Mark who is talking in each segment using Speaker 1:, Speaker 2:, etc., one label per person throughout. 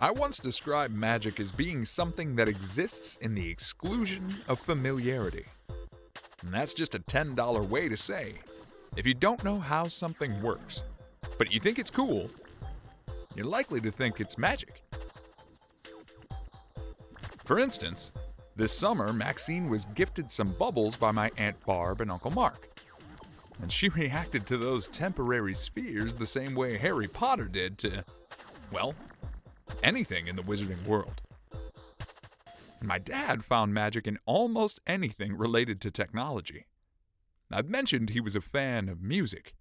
Speaker 1: I once described magic as being something that exists in the exclusion of familiarity. And that's just a $10 way to say, if you don't know how something works, but you think it's cool, you're likely to think it's magic. For instance, this summer, Maxine was gifted some bubbles by my Aunt Barb and Uncle Mark. And she reacted to those temporary spheres the same way Harry Potter did to, well, anything in the wizarding world. And my dad found magic in almost anything related to technology. I've mentioned he was a fan of music,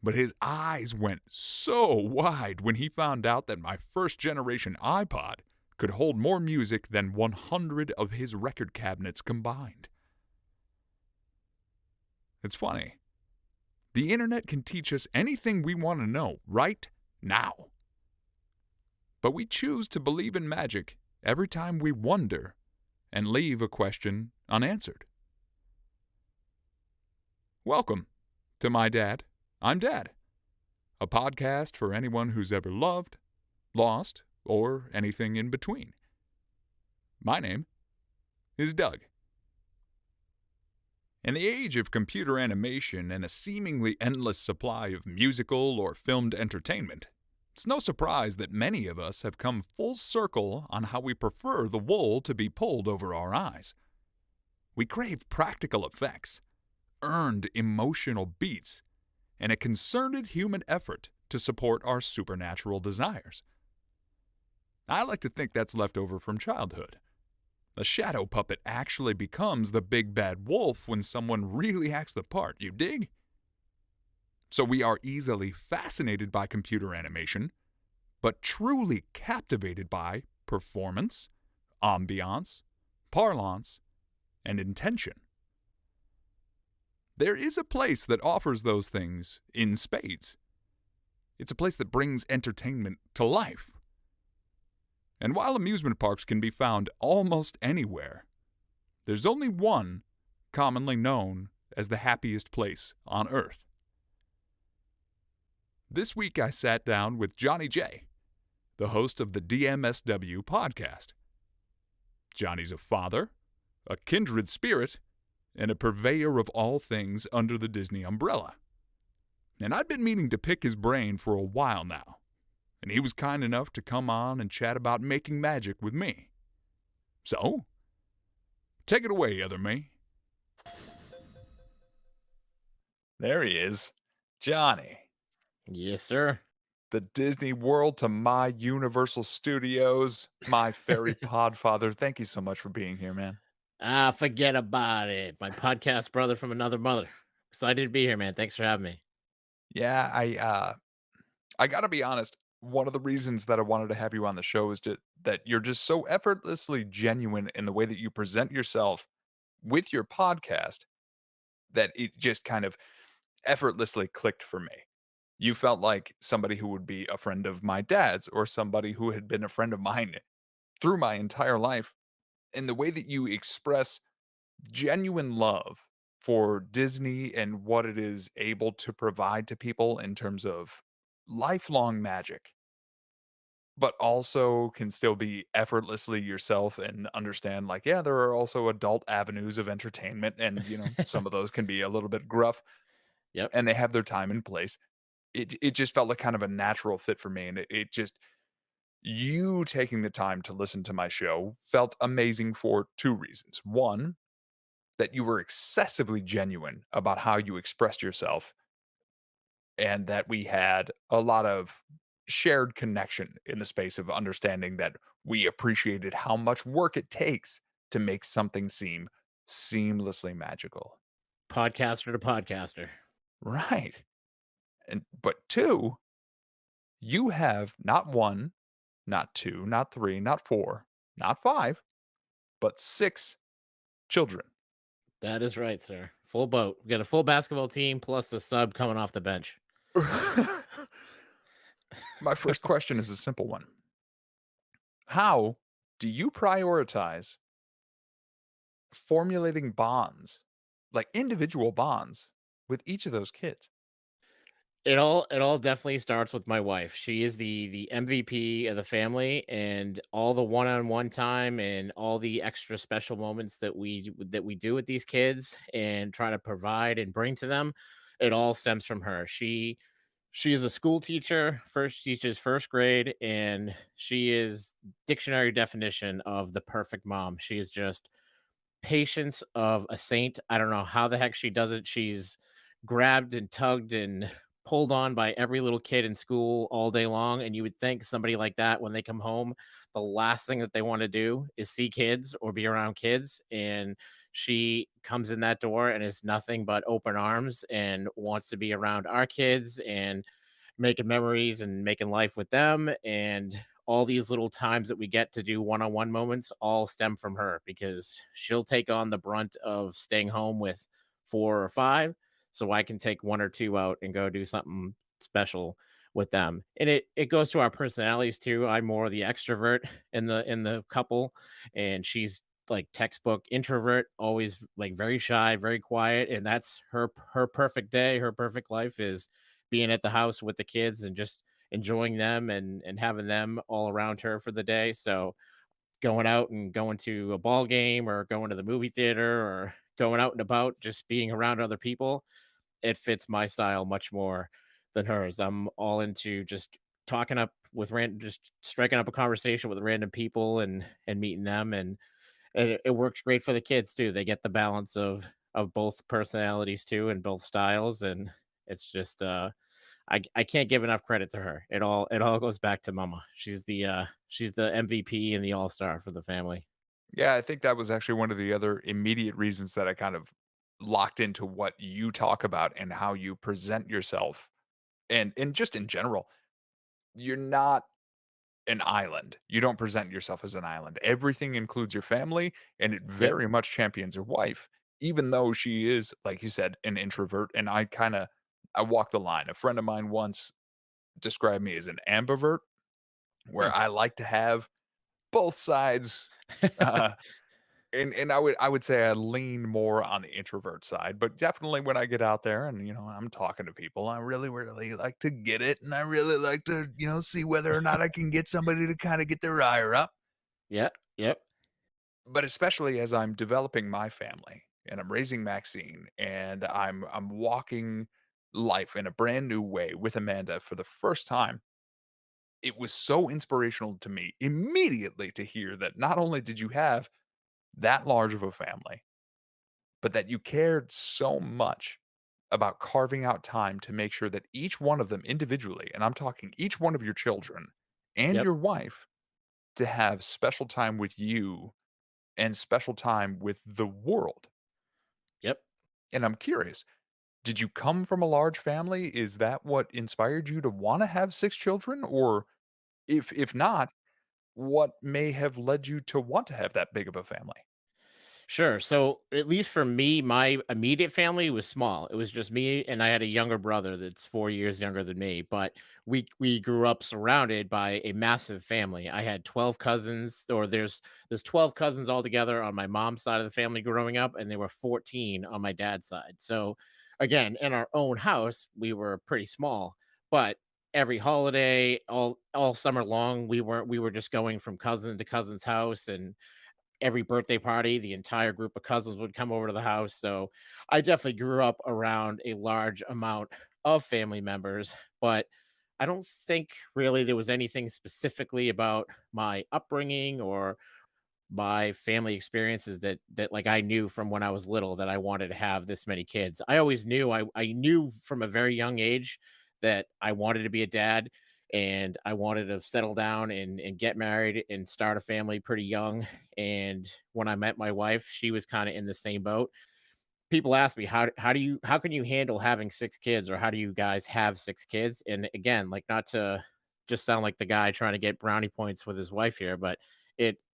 Speaker 1: but his eyes went so wide when he found out that my first generation iPod could hold more music than 100 of his record cabinets combined. It's funny. The internet can teach us anything we want to know right now. But we choose to believe in magic every time we wonder and leave a question unanswered. Welcome to My Dad, I'm Dad, a podcast for anyone who's ever loved, lost, or anything in between. My name is Doug. In the age of computer animation and a seemingly endless supply of musical or filmed entertainment, it's no surprise that many of us have come full circle on how we prefer the wool to be pulled over our eyes. We crave practical effects, earned emotional beats, and a concerted human effort to support our supernatural desires. I like to think that's left over from childhood. A shadow puppet actually becomes the big bad wolf when someone really acts the part, you dig? So we are easily fascinated by computer animation, but truly captivated by performance, ambiance, parlance, and intention. There is a place that offers those things in spades. It's a place that brings entertainment to life. And while amusement parks can be found almost anywhere, there's only one commonly known as the happiest place on Earth. This week I sat down with Johnny J, the host of the DMSW podcast. Johnny's a father, a kindred spirit, and a purveyor of all things under the Disney umbrella. And I'd been meaning to pick his brain for a while now, and he was kind enough to come on and chat about making magic with me. So, take it away, other me. There he is, Johnny.
Speaker 2: Yes, sir.
Speaker 1: The Disney World to my Universal Studios, my fairy podfather. Thank you so much for being here, man.
Speaker 2: Forget about it. My podcast brother from another mother. Excited to be here, man. Thanks for having me.
Speaker 1: Yeah, I gotta be honest. One of the reasons that I wanted to have you on the show is that you're just so effortlessly genuine in the way that you present yourself with your podcast that it just kind of effortlessly clicked for me. You felt like somebody who would be a friend of my dad's or somebody who had been a friend of mine through my entire life. In the way that you express genuine love for Disney and what it is able to provide to people in terms of lifelong magic, but also can still be effortlessly yourself and understand, like, yeah, there are also adult avenues of entertainment, and some of those can be a little bit gruff,
Speaker 2: Yep.
Speaker 1: and they have their time and place. It just felt like kind of a natural fit for me, and it just you taking the time to listen to my show felt amazing for two reasons. One, that you were excessively genuine about how you expressed yourself, and that we had a lot of shared connection in the space of understanding that we appreciated how much work it takes to make something seem seamlessly magical.
Speaker 2: Podcaster to podcaster.
Speaker 1: Right. And but two, you have not one, not two, not three, not four, not five, but six children.
Speaker 2: That is right, sir. Full boat. We got a full basketball team plus a sub coming off the bench.
Speaker 1: My first question is a simple one. How do you prioritize formulating bonds, like individual bonds, with each of those kids?
Speaker 2: It all definitely starts with my wife. She is the MVP of the family, and all the one-on-one time and all the extra special moments that we do with these kids and try to provide and bring to them, it all stems from her. She is a school teacher, first teaches first grade, and she is dictionary definition of the perfect mom. She is just patience of a saint. I don't know how the heck she does it. She's grabbed and tugged and pulled on by every little kid in school all day long. And you would think somebody like that, when they come home, the last thing that they want to do is see kids or be around kids. And she comes in that door and is nothing but open arms and wants to be around our kids and making memories and making life with them. And all these little times that we get to do one-on-one moments all stem from her because she'll take on the brunt of staying home with 4 or 5 so I can take 1 or 2 out and go do something special with them. And it goes to our personalities too. I'm more the extrovert in the couple, and she's like textbook introvert, always like very shy, very quiet, and that's her perfect day, her perfect life is being at the house with the kids and just enjoying them and having them all around her for the day. So going out and going to a ball game or going to the movie theater or going out and about, just being around other people, it fits my style much more than hers. I'm all into just talking up with random, just striking up a conversation with random people and meeting them, and it works great for the kids too. They get the balance of both personalities too and both styles, and it's just I can't give enough credit to her. It all goes back to mama. She's the MVP and the all-star for the family.
Speaker 1: Yeah, I think that was actually one of the other immediate reasons that I kind of locked into what you talk about and how you present yourself and just in general. You're not an island. You don't present yourself as an island. Everything includes your family, and it
Speaker 2: Yep.
Speaker 1: very much champions your wife, even though she is, like you said, an introvert, and I walk the line. A friend of mine once described me as an ambivert, where
Speaker 2: Huh.
Speaker 1: I like to have both sides, uh, and I would say I lean more on the introvert side, but definitely when I get out there and, I'm talking to people, I really, really like to get it, and I really like to, see whether or not I can get somebody to kinda get their ire up.
Speaker 2: Yep. Yep.
Speaker 1: But especially as I'm developing my family and I'm raising Maxine and I'm walking life in a brand new way with Amanda for the first time, it was so inspirational to me immediately to hear that not only did you have that large of a family, but that you cared so much about carving out time to make sure that each one of them individually, and I'm talking each one of your children and
Speaker 2: Yep.
Speaker 1: your wife, to have special time with you and special time with the world.
Speaker 2: Yep.
Speaker 1: And I'm curious, did you come from a large family? Is that what inspired you to wanna have 6 children? Or if not, what may have led you to want to have that big of a family?
Speaker 2: Sure. So, at least for me, my immediate family was small. It was just me, and I had a younger brother that's 4 years younger than me, but we grew up surrounded by a massive family. I had 12 cousins, or there's 12 cousins altogether on my mom's side of the family growing up, and there were 14 on my dad's side. So, again, in our own house, we were pretty small, but every holiday, all summer long, we were just going from cousin to cousin's house, and every birthday party, the entire group of cousins would come over to the house. So I definitely grew up around a large amount of family members, but I don't think really there was anything specifically about my upbringing or my family experiences that like I knew from when I was little that I wanted to have this many kids. I always knew I knew from a very young age that I wanted to be a dad and I wanted to settle down and get married and start a family pretty young. And when I met my wife, she was kind of in the same boat. People ask me how can you handle having 6 kids, or how do you guys have 6 kids? And again, like, not to just sound like the guy trying to get brownie points with his wife here, but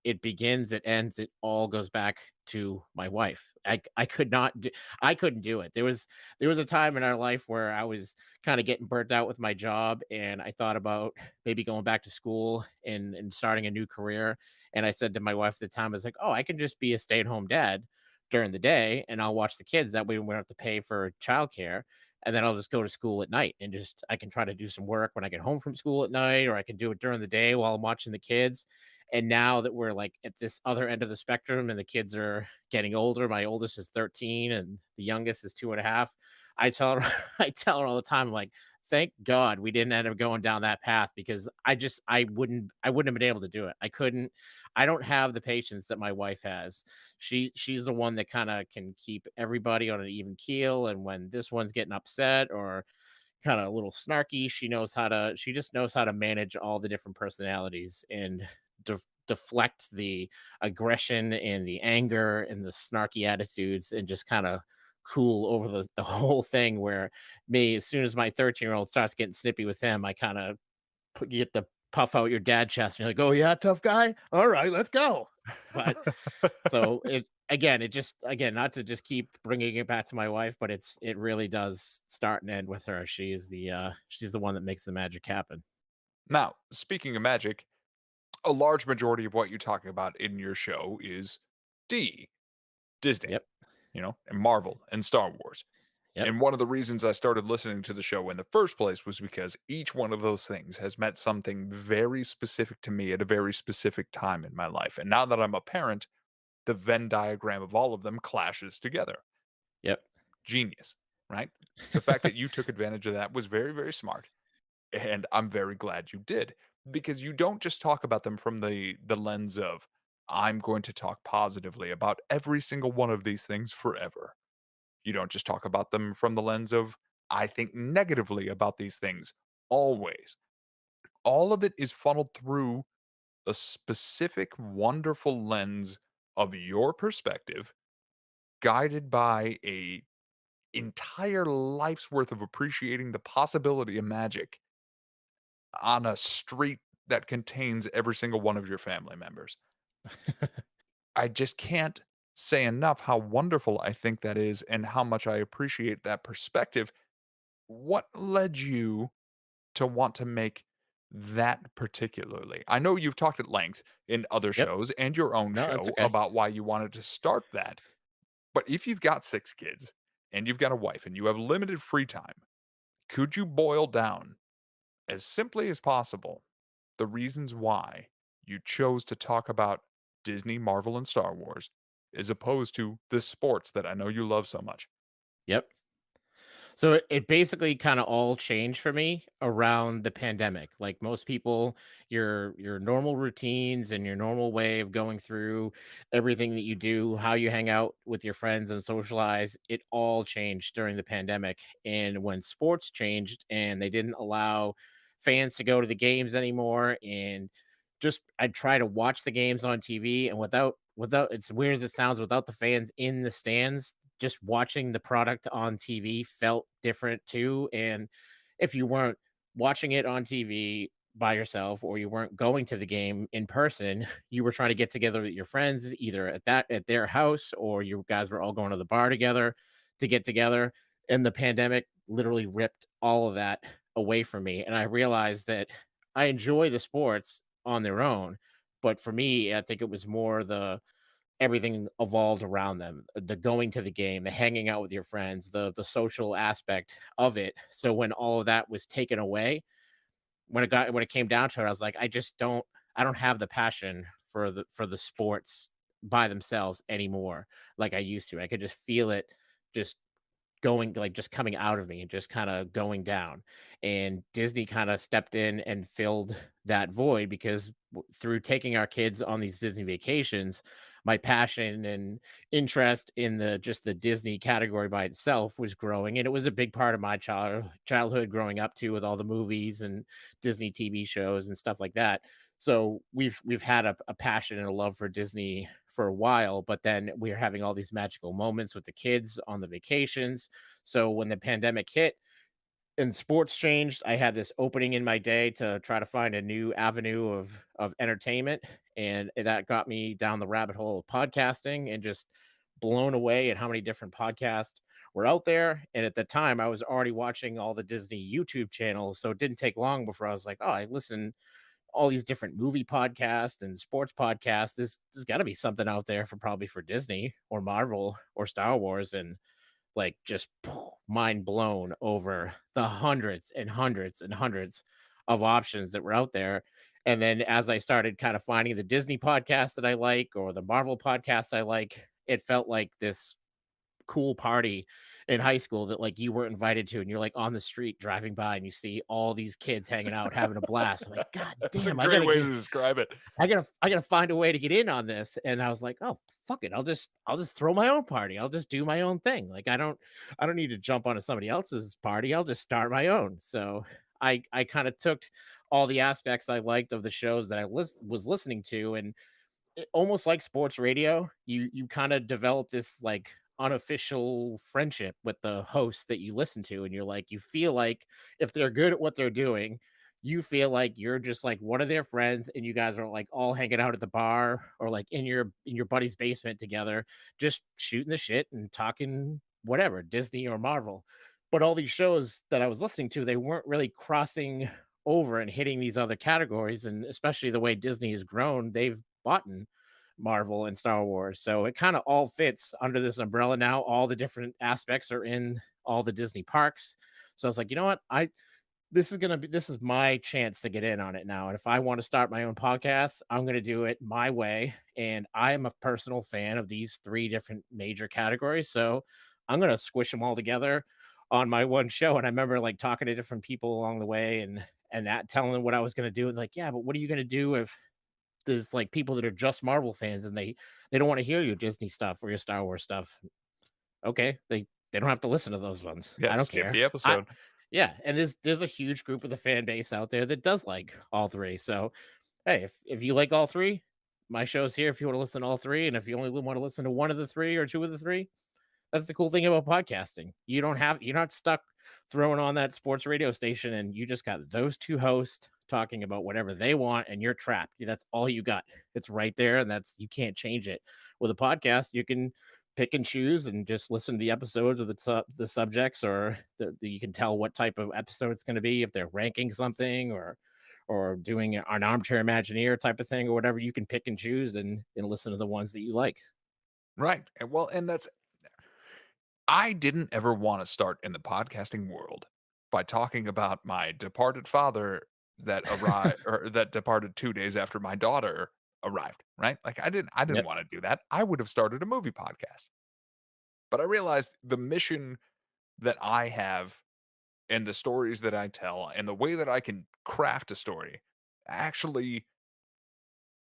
Speaker 2: it begins, it ends, it all goes back to my wife. I could not do, I couldn't do it. There was a time in our life where I was kind of getting burnt out with my job, and I thought about maybe going back to school and starting a new career. And I said to my wife at the time, I was like, "Oh, I can just be a stay-at-home dad during the day and I'll watch the kids. That way we don't have to pay for childcare." and then I'll just go to school at night and just I can try to do some work when I get home from school at night, or I can do it during the day while I'm watching the kids. And now that we're like at this other end of the spectrum and the kids are getting older, my oldest is 13 and the youngest is 2.5. I tell her, I tell her all the time, I'm like, thank God we didn't end up going down that path because I wouldn't have been able to do it. I couldn't. I don't have the patience that my wife has. She's the one that kind of can keep everybody on an even keel, and when this one's getting upset or kind of a little snarky, she just knows how to manage all the different personalities and deflect the aggression and the anger and the snarky attitudes and just kind of cool over the whole thing. Where me, as soon as my 13-year-old starts getting snippy with him, I kind of get the puff out your dad chest and you're like, oh yeah, tough guy, all right, let's go. But so it just again, not to just keep bringing it back to my wife, but it really does start and end with her. She's the one that makes the magic happen.
Speaker 1: Now, speaking of magic, a large majority of what you're talking about in your show is D, Disney,
Speaker 2: Yep.
Speaker 1: and Marvel and Star Wars.
Speaker 2: Yep.
Speaker 1: And one of the reasons I started listening to the show in the first place was because each one of those things has meant something very specific to me at a very specific time in my life. And now that I'm a parent, the Venn diagram of all of them clashes together.
Speaker 2: Yep.
Speaker 1: Genius, right? The fact that you took advantage of that was very, very smart. And I'm very glad you did, because you don't just talk about them from the lens of, I'm going to talk positively about every single one of these things forever. You don't just talk about them from the lens of, I think negatively about these things always. All of it is funneled through a specific, wonderful lens of your perspective, guided by a entire life's worth of appreciating the possibility of magic on a street that contains every single one of your family members. I just can't say enough how wonderful I think that is and how much I appreciate that perspective. What led you to want to make that particularly? I know you've talked at length in other
Speaker 2: Yep.
Speaker 1: shows and your own
Speaker 2: No, that's
Speaker 1: show
Speaker 2: okay.
Speaker 1: about why you wanted to start that. But if you've got 6 kids and you've got a wife and you have limited free time, could you boil down as simply as possible the reasons why you chose to talk about Disney, Marvel, and Star Wars as opposed to the sports that I know you love so much?
Speaker 2: Yep. So it basically kind of all changed for me around the pandemic. Like most people, your normal routines and your normal way of going through everything that you do, how you hang out with your friends and socialize, it all changed during the pandemic. And when sports changed and they didn't allow fans to go to the games anymore, and just I'd try to watch the games on TV, and without it's weird as it sounds, without the fans in the stands, just watching the product on TV felt different too. And if you weren't watching it on TV by yourself or you weren't going to the game in person, you were trying to get together with your friends either at their house, or you guys were all going to the bar together to get together. And the pandemic literally ripped all of that away from me. And I realized that I enjoy the sports on their own, but for me, I think it was more the everything evolved around them, the going to the game, the hanging out with your friends, the social aspect of it. So when all of that was taken away, when it came down to it, I was like, I don't have the passion for the sports by themselves anymore like I used to. I could just feel it just going like, just coming out of me and just kinda going down, and Disney kinda stepped in and filled that void because through taking our kids on these Disney vacations, my passion and interest in the Disney category by itself was growing, and it was a big part of my childhood growing up too, with all the movies and Disney TV shows and stuff like that. So we've had a passion and a love for Disney for a while, but then we're having all these magical moments with the kids on the vacations. So when the pandemic hit and sports changed, I had this opening in my day to try to find a new avenue of entertainment, and that got me down the rabbit hole of podcasting and just blown away at how many different podcasts were out there. And at the time, I was already watching all the Disney YouTube channels, so it didn't take long before I was like, "Oh, I listen all these different movie podcasts and sports podcasts. There's got to be something out there for probably for Disney or Marvel or Star Wars." And like just mind blown over the hundreds and hundreds and hundreds of options that were out there. And then as I started kind of finding the Disney podcast that I like or the Marvel podcast I like, it felt like this cool party in high school that like you weren't invited to, and you're like on the street driving by and you see all these kids hanging out having a blast. I'm like, God
Speaker 1: That's a
Speaker 2: damn,
Speaker 1: great way to describe it.
Speaker 2: I gotta find a way to get in on this. And I was like, oh fuck it, I'll just throw my own party. I'll just do my own thing. Like I don't need to jump onto somebody else's party. I'll just start my own. So I kind of took all the aspects I liked of the shows that was listening to, and almost like sports radio, you kind of develop this like unofficial friendship with the host that you listen to, and you're like, you feel like if they're good at what they're doing, you feel like you're just like one of their friends, and you guys are like all hanging out at the bar or like in your buddy's basement together, just shooting the shit and talking whatever Disney or Marvel. But all these shows that I was listening to, they weren't really crossing over and hitting these other categories, and especially the way Disney has grown, they've bought Marvel and Star Wars. So it kind of all fits under this umbrella now. All the different aspects are in all the Disney parks. So I was like, you know what? This is my chance to get in on it now. And if I want to start my own podcast, I'm gonna do it my way. And I am a personal fan of these three different major categories. So I'm gonna squish them all together on my one show. And I remember like talking to different people along the way and that telling them what I was gonna do. And like, yeah, but what are you gonna do if there's like people that are just Marvel fans and they don't want to hear your Disney stuff or your Star Wars stuff? Okay, they don't have to listen to those ones.
Speaker 1: Yeah,
Speaker 2: I don't
Speaker 1: skip
Speaker 2: care.
Speaker 1: the
Speaker 2: I
Speaker 1: episode.
Speaker 2: Yeah, and there's a huge group of the fan base out there that does like all three. So hey, if you like all three, my show's here if you want to listen to all three. And if you only want to listen to one of the three or two of the three, that's the cool thing about podcasting. You're not stuck throwing on that sports radio station and you just got those two hosts talking about whatever they want and you're trapped. That's all you got. It's right there and that's you can't change it. With a podcast, you can pick and choose and just listen to the episodes of the subjects or you can tell what type of episode it's going to be if they're ranking something or doing an armchair imagineer type of thing or whatever. You can pick and choose and listen to the ones that you like.
Speaker 1: Right. And well, and that's I didn't ever want to start in the podcasting world by talking about my departed father that arrived or that departed 2 days after my daughter arrived, right? Like I didn't
Speaker 2: Yep.
Speaker 1: want to do that. I would have started a movie podcast. But I realized the mission that I have and the stories that I tell and the way that I can craft a story actually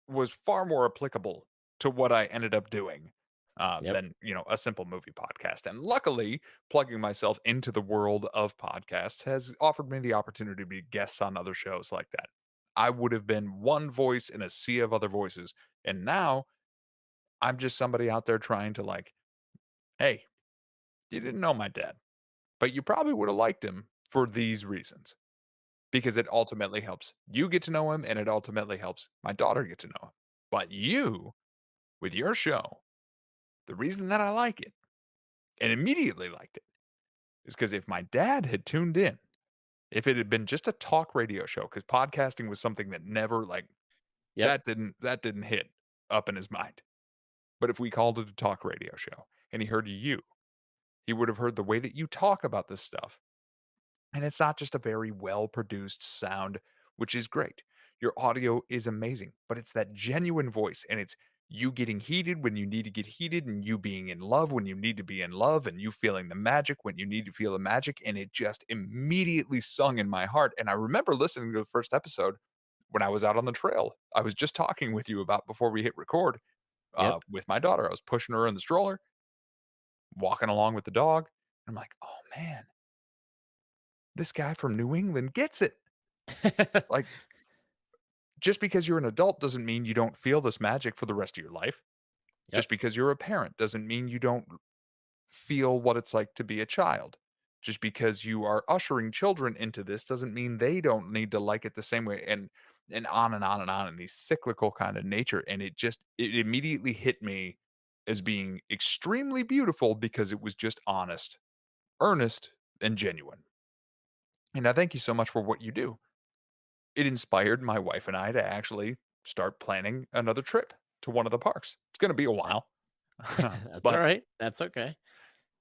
Speaker 1: was far more applicable to what I ended up doing,
Speaker 2: Yep.
Speaker 1: than, a simple movie podcast, and luckily, plugging myself into the world of podcasts has offered me the opportunity to be guests on other shows like that. I would have been one voice in a sea of other voices, and now I'm just somebody out there trying to, like, "Hey, you didn't know my dad, but you probably would have liked him for these reasons," because it ultimately helps you get to know him, and it ultimately helps my daughter get to know him. But you, with your show, the reason that I like it and immediately liked it is because if my dad had tuned in, if it had been just a talk radio show, because podcasting was something that never like
Speaker 2: Yep.
Speaker 1: that didn't hit up in his mind. But if we called it a talk radio show and he heard you, he would have heard the way that you talk about this stuff. And it's not just a very well produced sound, which is great. Your audio is amazing, but it's that genuine voice and it's you getting heated when you need to get heated and you being in love when you need to be in love and you feeling the magic when you need to feel the magic. And it just immediately sung in my heart. And I remember listening to the first episode when I was out on the trail. I was just talking with you about before we hit record
Speaker 2: Yep.
Speaker 1: with my daughter. I was pushing her in the stroller, walking along with the dog. I'm like, oh man, this guy from New England gets it. Like, just because you're an adult doesn't mean you don't feel this magic for the rest of your life.
Speaker 2: Yep.
Speaker 1: Just because you're a parent doesn't mean you don't feel what it's like to be a child. Just because you are ushering children into this doesn't mean they don't need to like it the same way and on and on and on in these cyclical kind of nature. And it immediately hit me as being extremely beautiful because it was just honest, earnest, and genuine. And I thank you so much for what you do. It inspired my wife and I to actually start planning another trip to one of the parks. It's gonna be a while,
Speaker 2: That's all
Speaker 1: but
Speaker 2: right. That's okay.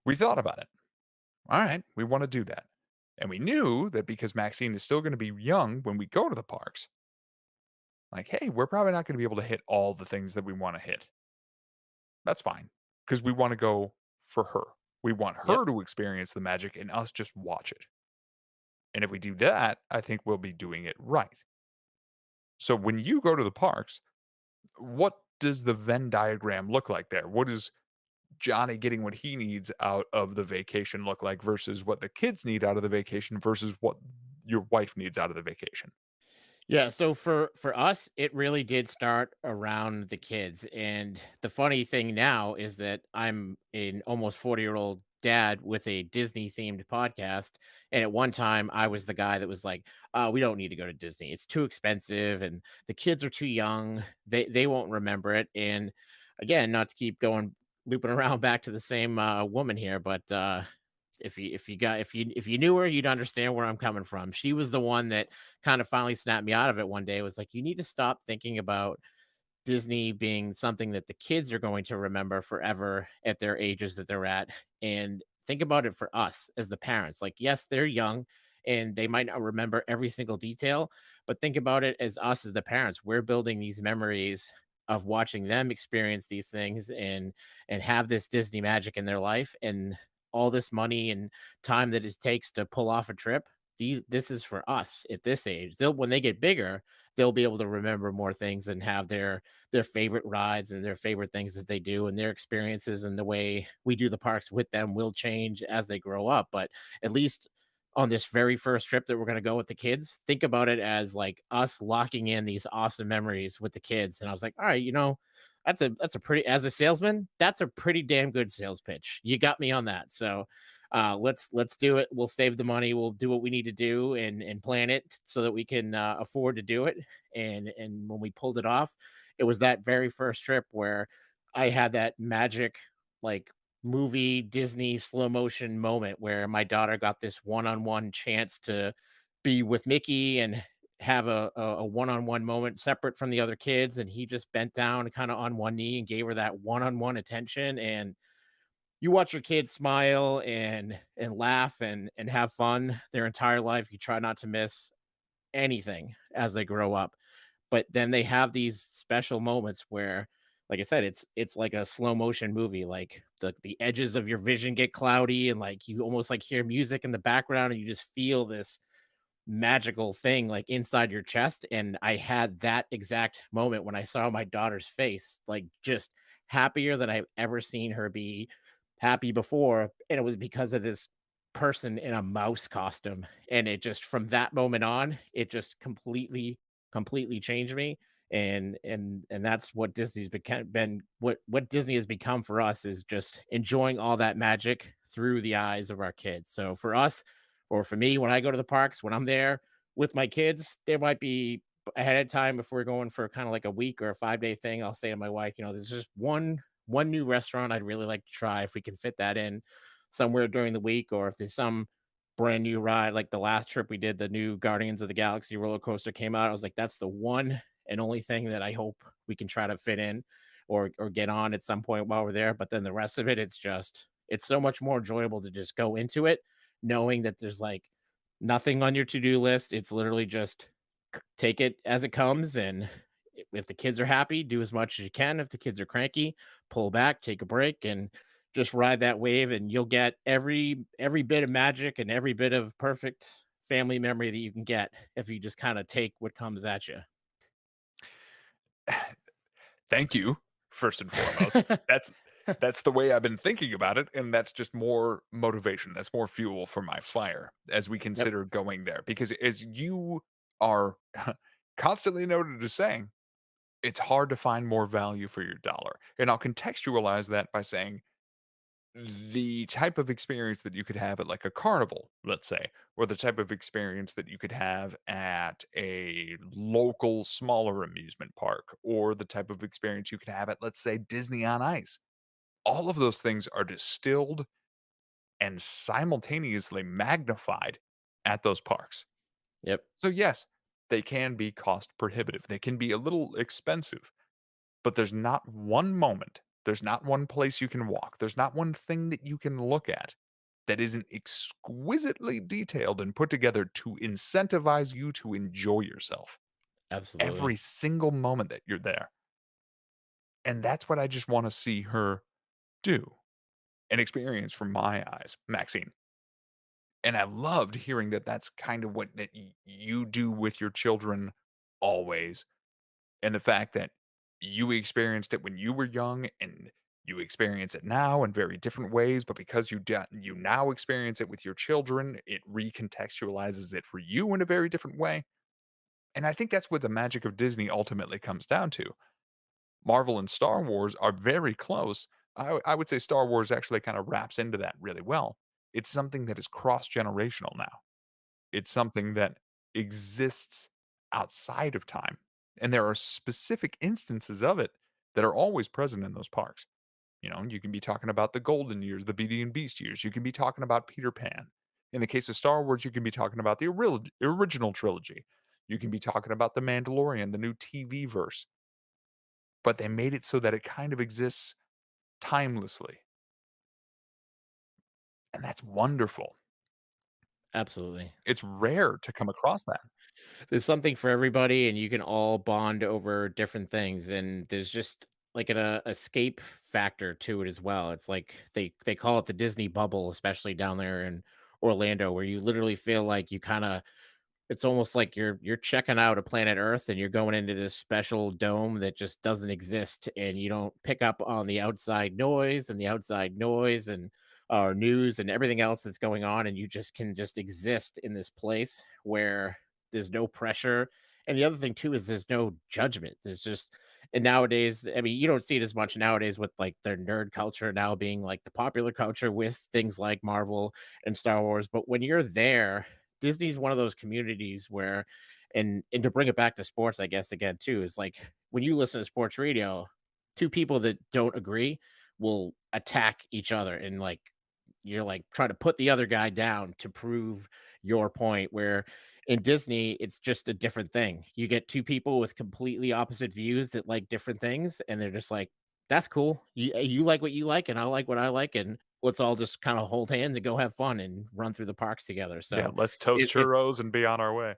Speaker 1: We thought about it. All right, we want to do that. And we knew that because Maxine is still going to be young when we go to the parks, like, hey, we're probably not going to be able to hit all the things that we want to hit. That's fine because we want to go for her. We want
Speaker 2: Yep.
Speaker 1: her to experience the magic and us just watch it. And if we do that, I think we'll be doing it right. So when you go to the parks, what does the Venn diagram look like there? What is Johnny getting what he needs out of the vacation look like versus what the kids need out of the vacation versus what your wife needs out of the vacation?
Speaker 2: Yeah, so for us, it really did start around the kids. And the funny thing now is that I'm an almost 40-year-old dad with a Disney themed podcast. And at one time I was the guy that was like, we don't need to go to Disney. It's too expensive and the kids are too young. They won't remember it. And again, not to keep going looping around back to the same woman here, but if you knew her, you'd understand where I'm coming from. She was the one that kind of finally snapped me out of it one day. It was like, you need to stop thinking about Disney being something that the kids are going to remember forever at their ages that they're at. And think about it for us as the parents. Like, yes, they're young and they might not remember every single detail, but think about it as us as the parents. We're building these memories of watching them experience these things and have this Disney magic in their life and all this money and time that it takes to pull off a trip. This is for us at this age. They'll when they get bigger, they'll be able to remember more things and have their favorite rides and their favorite things that they do and their experiences and the way we do the parks with them will change as they grow up. But at least on this very first trip that we're going to go with the kids, think about it as like us locking in these awesome memories with the kids. And I was like, all right, that's a pretty as a salesman, that's a pretty damn good sales pitch. You got me on that. So let's do it. We'll save the money. We'll do what we need to do and plan it so that we can afford to do it. And when we pulled it off, it was that very first trip where I had that magic like movie Disney slow motion moment where my daughter got this one-on-one chance to be with Mickey and have a one-on-one moment separate from the other kids, and he just bent down kind of on one knee and gave her that one-on-one attention. And you watch your kids smile and laugh and have fun their entire life. You try not to miss anything as they grow up. But then they have these special moments where, like I said, it's like a slow motion movie. Like the edges of your vision get cloudy and like you almost like hear music in the background and you just feel this magical thing like inside your chest. And I had that exact moment when I saw my daughter's face, like just happier than I've ever seen her be happy before. And it was because of this person in a mouse costume. And it just from that moment on, it just completely changed me. And that's what Disney's become been what Disney has become for us is just enjoying all that magic through the eyes of our kids. So for us, or for me, when I go to the parks, when I'm there with my kids, there might be ahead of time if we're going for kind of like a week or a 5-day thing. I'll say to my wife, there's just one new restaurant I'd really like to try if we can fit that in somewhere during the week, or if there's some brand new ride like the last trip we did, the new Guardians of the Galaxy roller coaster came out. I was like, that's the one and only thing that I hope we can try to fit in or get on at some point while we're there. But then the rest of it, it's so much more enjoyable to just go into it knowing that there's like nothing on your to-do list. It's literally just take it as it comes. And if the kids are happy, do as much as you can. If the kids are cranky, pull back, take a break, and just ride that wave. And you'll get every bit of magic and every bit of perfect family memory that you can get if you just kind of take what comes at you.
Speaker 1: Thank you, first and foremost. That's the way I've been thinking about it, and that's just more motivation. That's more fuel for my fire as we
Speaker 2: Yep.
Speaker 1: consider going there. Because as you are constantly noted as saying, it's hard to find more value for your dollar. And I'll contextualize that by saying the type of experience that you could have at like a carnival, let's say, or the type of experience that you could have at a local smaller amusement park, or the type of experience you could have at, let's say, Disney on Ice. All of those things are distilled and simultaneously magnified at those parks.
Speaker 2: Yep.
Speaker 1: So, yes, they can be cost prohibitive, they can be a little expensive, but there's not one moment There's not one place you can walk. There's not one thing that you can look at that isn't exquisitely detailed and put together to incentivize you to enjoy yourself
Speaker 2: Absolutely.
Speaker 1: every single moment that you're there. And that's what I just want to see her do and experience from my eyes, Maxine. And I loved hearing that that's kind of what that you do with your children always. And the fact that you experienced it when you were young and you experience it now in very different ways, but because you now experience it with your children, it recontextualizes it for you in a very different way. And I think that's what the magic of Disney ultimately comes down to. Marvel and Star Wars are very close. I would say Star Wars actually kind of wraps into that really well. It's something that is cross generational now. It's something that exists outside of time, and there are specific instances of it that are always present in those parks. You know, you can be talking about the golden years, the Beauty and Beast years. You can be talking about Peter Pan. In the case of Star Wars, you can be talking about the original trilogy. You can be talking about The Mandalorian, the new TV verse, but they made it so that it kind of exists timelessly, and that's wonderful.
Speaker 2: Absolutely.
Speaker 1: It's rare to come across that.
Speaker 2: There's something for everybody, and you can all bond over different things, and there's just like an escape factor to it as well. It's like they call it the Disney bubble, especially down there in Orlando, where you literally feel like you kind of it's almost like you're checking out a planet Earth and you're going into this special dome that just doesn't exist, and you don't pick up on the outside noise and the outside noise and news and everything else that's going on, and you just can just exist in this place where there's no pressure. And the other thing too is there's no judgment. There's just and nowadays, I mean, you don't see it as much nowadays with like their nerd culture now being like the popular culture with things like Marvel and Star Wars. But when you're there, Disney's one of those communities where and to bring it back to sports, I guess again too, is like when you listen to sports radio, two people that don't agree will attack each other and like you're like trying to put the other guy down to prove your point. Where in Disney, it's just a different thing. You get two people with completely opposite views that like different things, and they're just like, that's cool. You like what you like, and I like what I like, and let's all just kind of hold hands and go have fun and run through the parks together.
Speaker 1: Yeah,
Speaker 2: So
Speaker 1: let's toast
Speaker 2: it's
Speaker 1: churros and be on our way.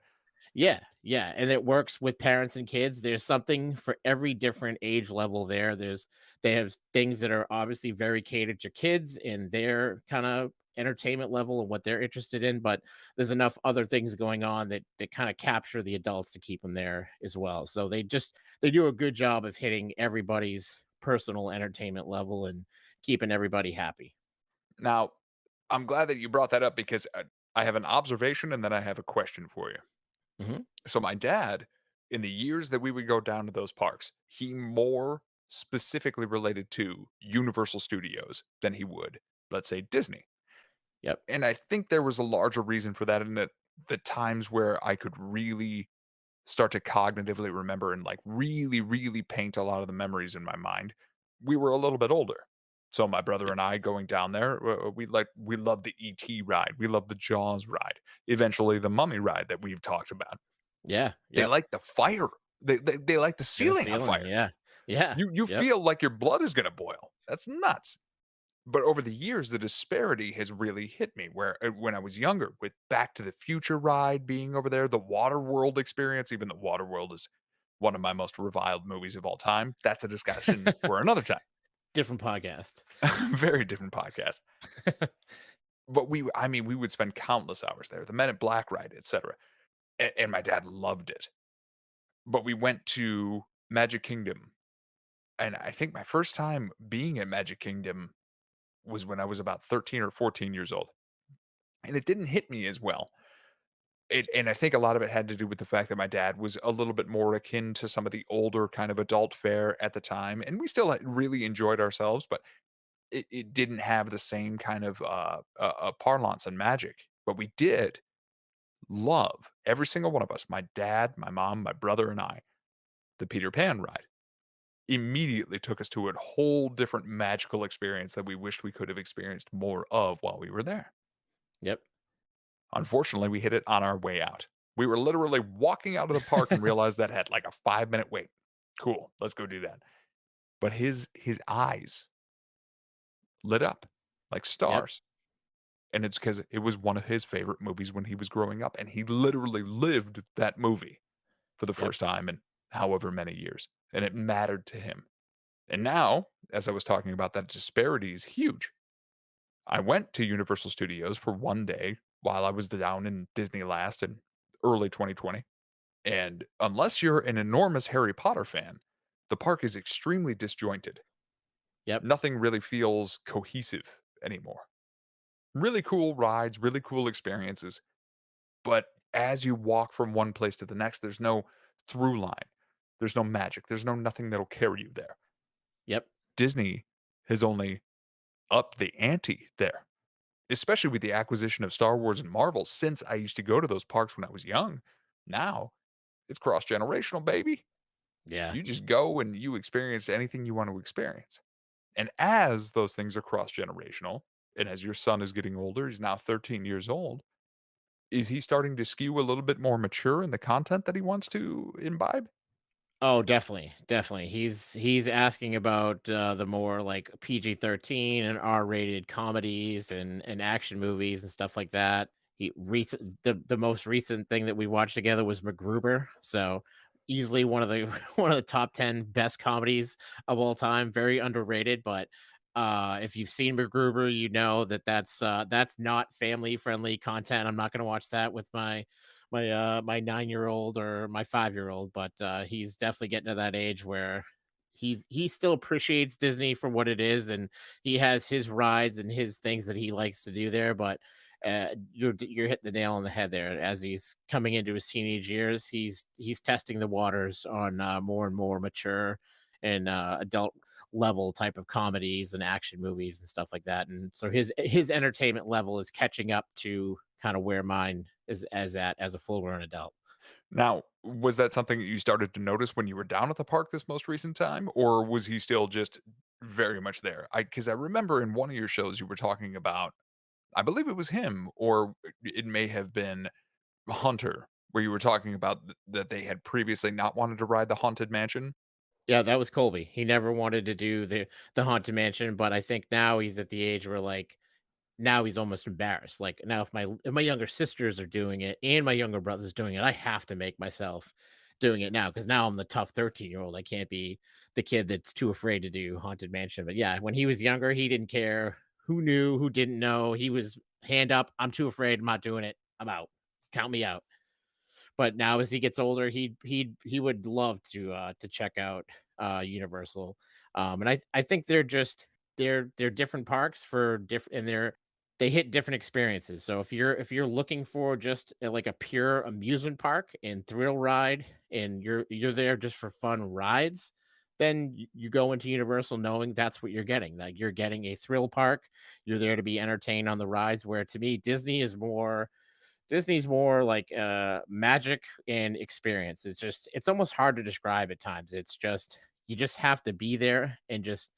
Speaker 2: yeah, yeah, and it works with parents and kids. There's something for every different age level there. They have things that are obviously very catered to kids and their kind of entertainment level and what they're interested in, but there's enough other things going on that kind of capture the adults to keep them there as well. So they do a good job of hitting everybody's personal entertainment level and keeping everybody happy.
Speaker 1: Now, I'm glad that you brought that up because I have an observation and then I have a question for you.
Speaker 2: Mhm.
Speaker 1: So, my dad, in the years that we would go down to those parks, he more specifically related to Universal Studios than he would, let's say, Disney.
Speaker 2: Yep.
Speaker 1: And I think there was a larger reason for that in that the times where I could really start to cognitively remember and like really, really paint a lot of the memories in my mind, we were a little bit older. So my brother
Speaker 2: Yep.
Speaker 1: and I going down there, we love the ET ride, we love the Jaws ride, eventually the Mummy ride that we've talked about.
Speaker 2: Yeah.
Speaker 1: They
Speaker 2: Yep.
Speaker 1: like the fire. They like the
Speaker 2: And the
Speaker 1: ceiling on
Speaker 2: ceiling.
Speaker 1: fire.
Speaker 2: Yeah. Yeah.
Speaker 1: You
Speaker 2: Yep.
Speaker 1: feel like your blood is gonna boil. That's nuts. But over the years, the disparity has really hit me where when I was younger, with Back to the Future ride being over there, the Waterworld experience, even though Waterworld is one of my most reviled movies of all time, that's a discussion for another time.
Speaker 2: Different podcast.
Speaker 1: Very different podcast. But I mean, we would spend countless hours there. The Men in Black ride, etc. And my dad loved it. But we went to Magic Kingdom, and I think my first time being at Magic Kingdom was when I was about 13 or 14 years old. And it didn't hit me as well. And I think a lot of it had to do with the fact that my dad was a little bit more akin to some of the older kind of adult fare at the time, and we still really enjoyed ourselves, but it didn't have the same kind of parlance and magic. But we did love every single one of us, my dad, my mom, my brother, and I, the Peter Pan ride. Immediately took us to a whole different magical experience that we wished we could have experienced more of while we were there.
Speaker 2: Yep.
Speaker 1: Unfortunately, we hit it on our way out. We were literally walking out of the park and realized that had like a 5-minute wait. Cool, let's go do that. but his eyes lit up like
Speaker 2: Yep.
Speaker 1: stars, and it's because it was one of his favorite movies when he was growing up, and he literally lived that movie for the
Speaker 2: Yep.
Speaker 1: first time in however many years, and it mattered to him. And now, as I was talking about, that disparity is huge. I went to Universal Studios for one day while I was down in Disney last in early 2020. And unless you're an enormous Harry Potter fan, the park is extremely disjointed.
Speaker 2: Yep.
Speaker 1: Nothing really feels cohesive anymore. Really cool rides, really cool experiences. But as you walk from one place to the next, there's no through line. There's no magic. There's no nothing that'll carry you there.
Speaker 2: Yep.
Speaker 1: Disney has only upped the ante there, especially with the acquisition of Star Wars and Marvel. Since I used to go to those parks when I was young, now it's cross generational, baby.
Speaker 2: Yeah.
Speaker 1: You just go and you experience anything you want to experience. And as those things are cross generational, and as your son is getting older, he's now 13 years old. Is he starting to skew a little bit more mature in the content that he wants to imbibe?
Speaker 2: Oh, definitely, definitely. He's asking about the more like PG-13 and R-rated comedies and action movies and stuff like that. The most recent thing that we watched together was MacGruber, so easily one of the one of the top 10 best comedies of all time. Very underrated, but if you've seen MacGruber, you know that that's not family friendly content. I'm not going to watch that with my 9-year-old or my 5-year-old, but he's definitely getting to that age where he still appreciates Disney for what it is, and he has his rides and his things that he likes to do there. But you're hitting the nail on the head there. As he's coming into his teenage years, he's testing the waters on more and more mature and adult level type of comedies and action movies and stuff like that. And so his entertainment level is catching up to kind of where mine is as at as a full grown adult.
Speaker 1: Now, was that something that you started to notice when you were down at the park this most recent time, or was he still just very much there? Because I remember in one of your shows you were talking about, I believe it was him, or it may have been Hunter, where you were talking about that they had previously not wanted to ride the Haunted Mansion.
Speaker 2: Yeah, that was Colby. He never wanted to do the Haunted Mansion, but I think now he's at the age where like now he's almost embarrassed. Like now if my younger sisters are doing it and my younger brother's doing it, I have to make myself doing it now because now I'm the tough 13-year-old. I can't be the kid that's too afraid to do Haunted Mansion. But yeah, when he was younger, he didn't care who knew, who didn't know. He was hand up, I'm too afraid, I'm not doing it. I'm out. Count me out. But now as he gets older, he would love to check out Universal. And I think they're different parks for different and they hit different experiences. So if you're looking for just like a pure amusement park and thrill ride and you're there just for fun rides, then you go into Universal knowing that's what you're getting. Like you're getting a thrill park. You're there to be entertained on the rides. Where to me, Disney's more like magic and experience. It's almost hard to describe at times. It's just you just have to be there and just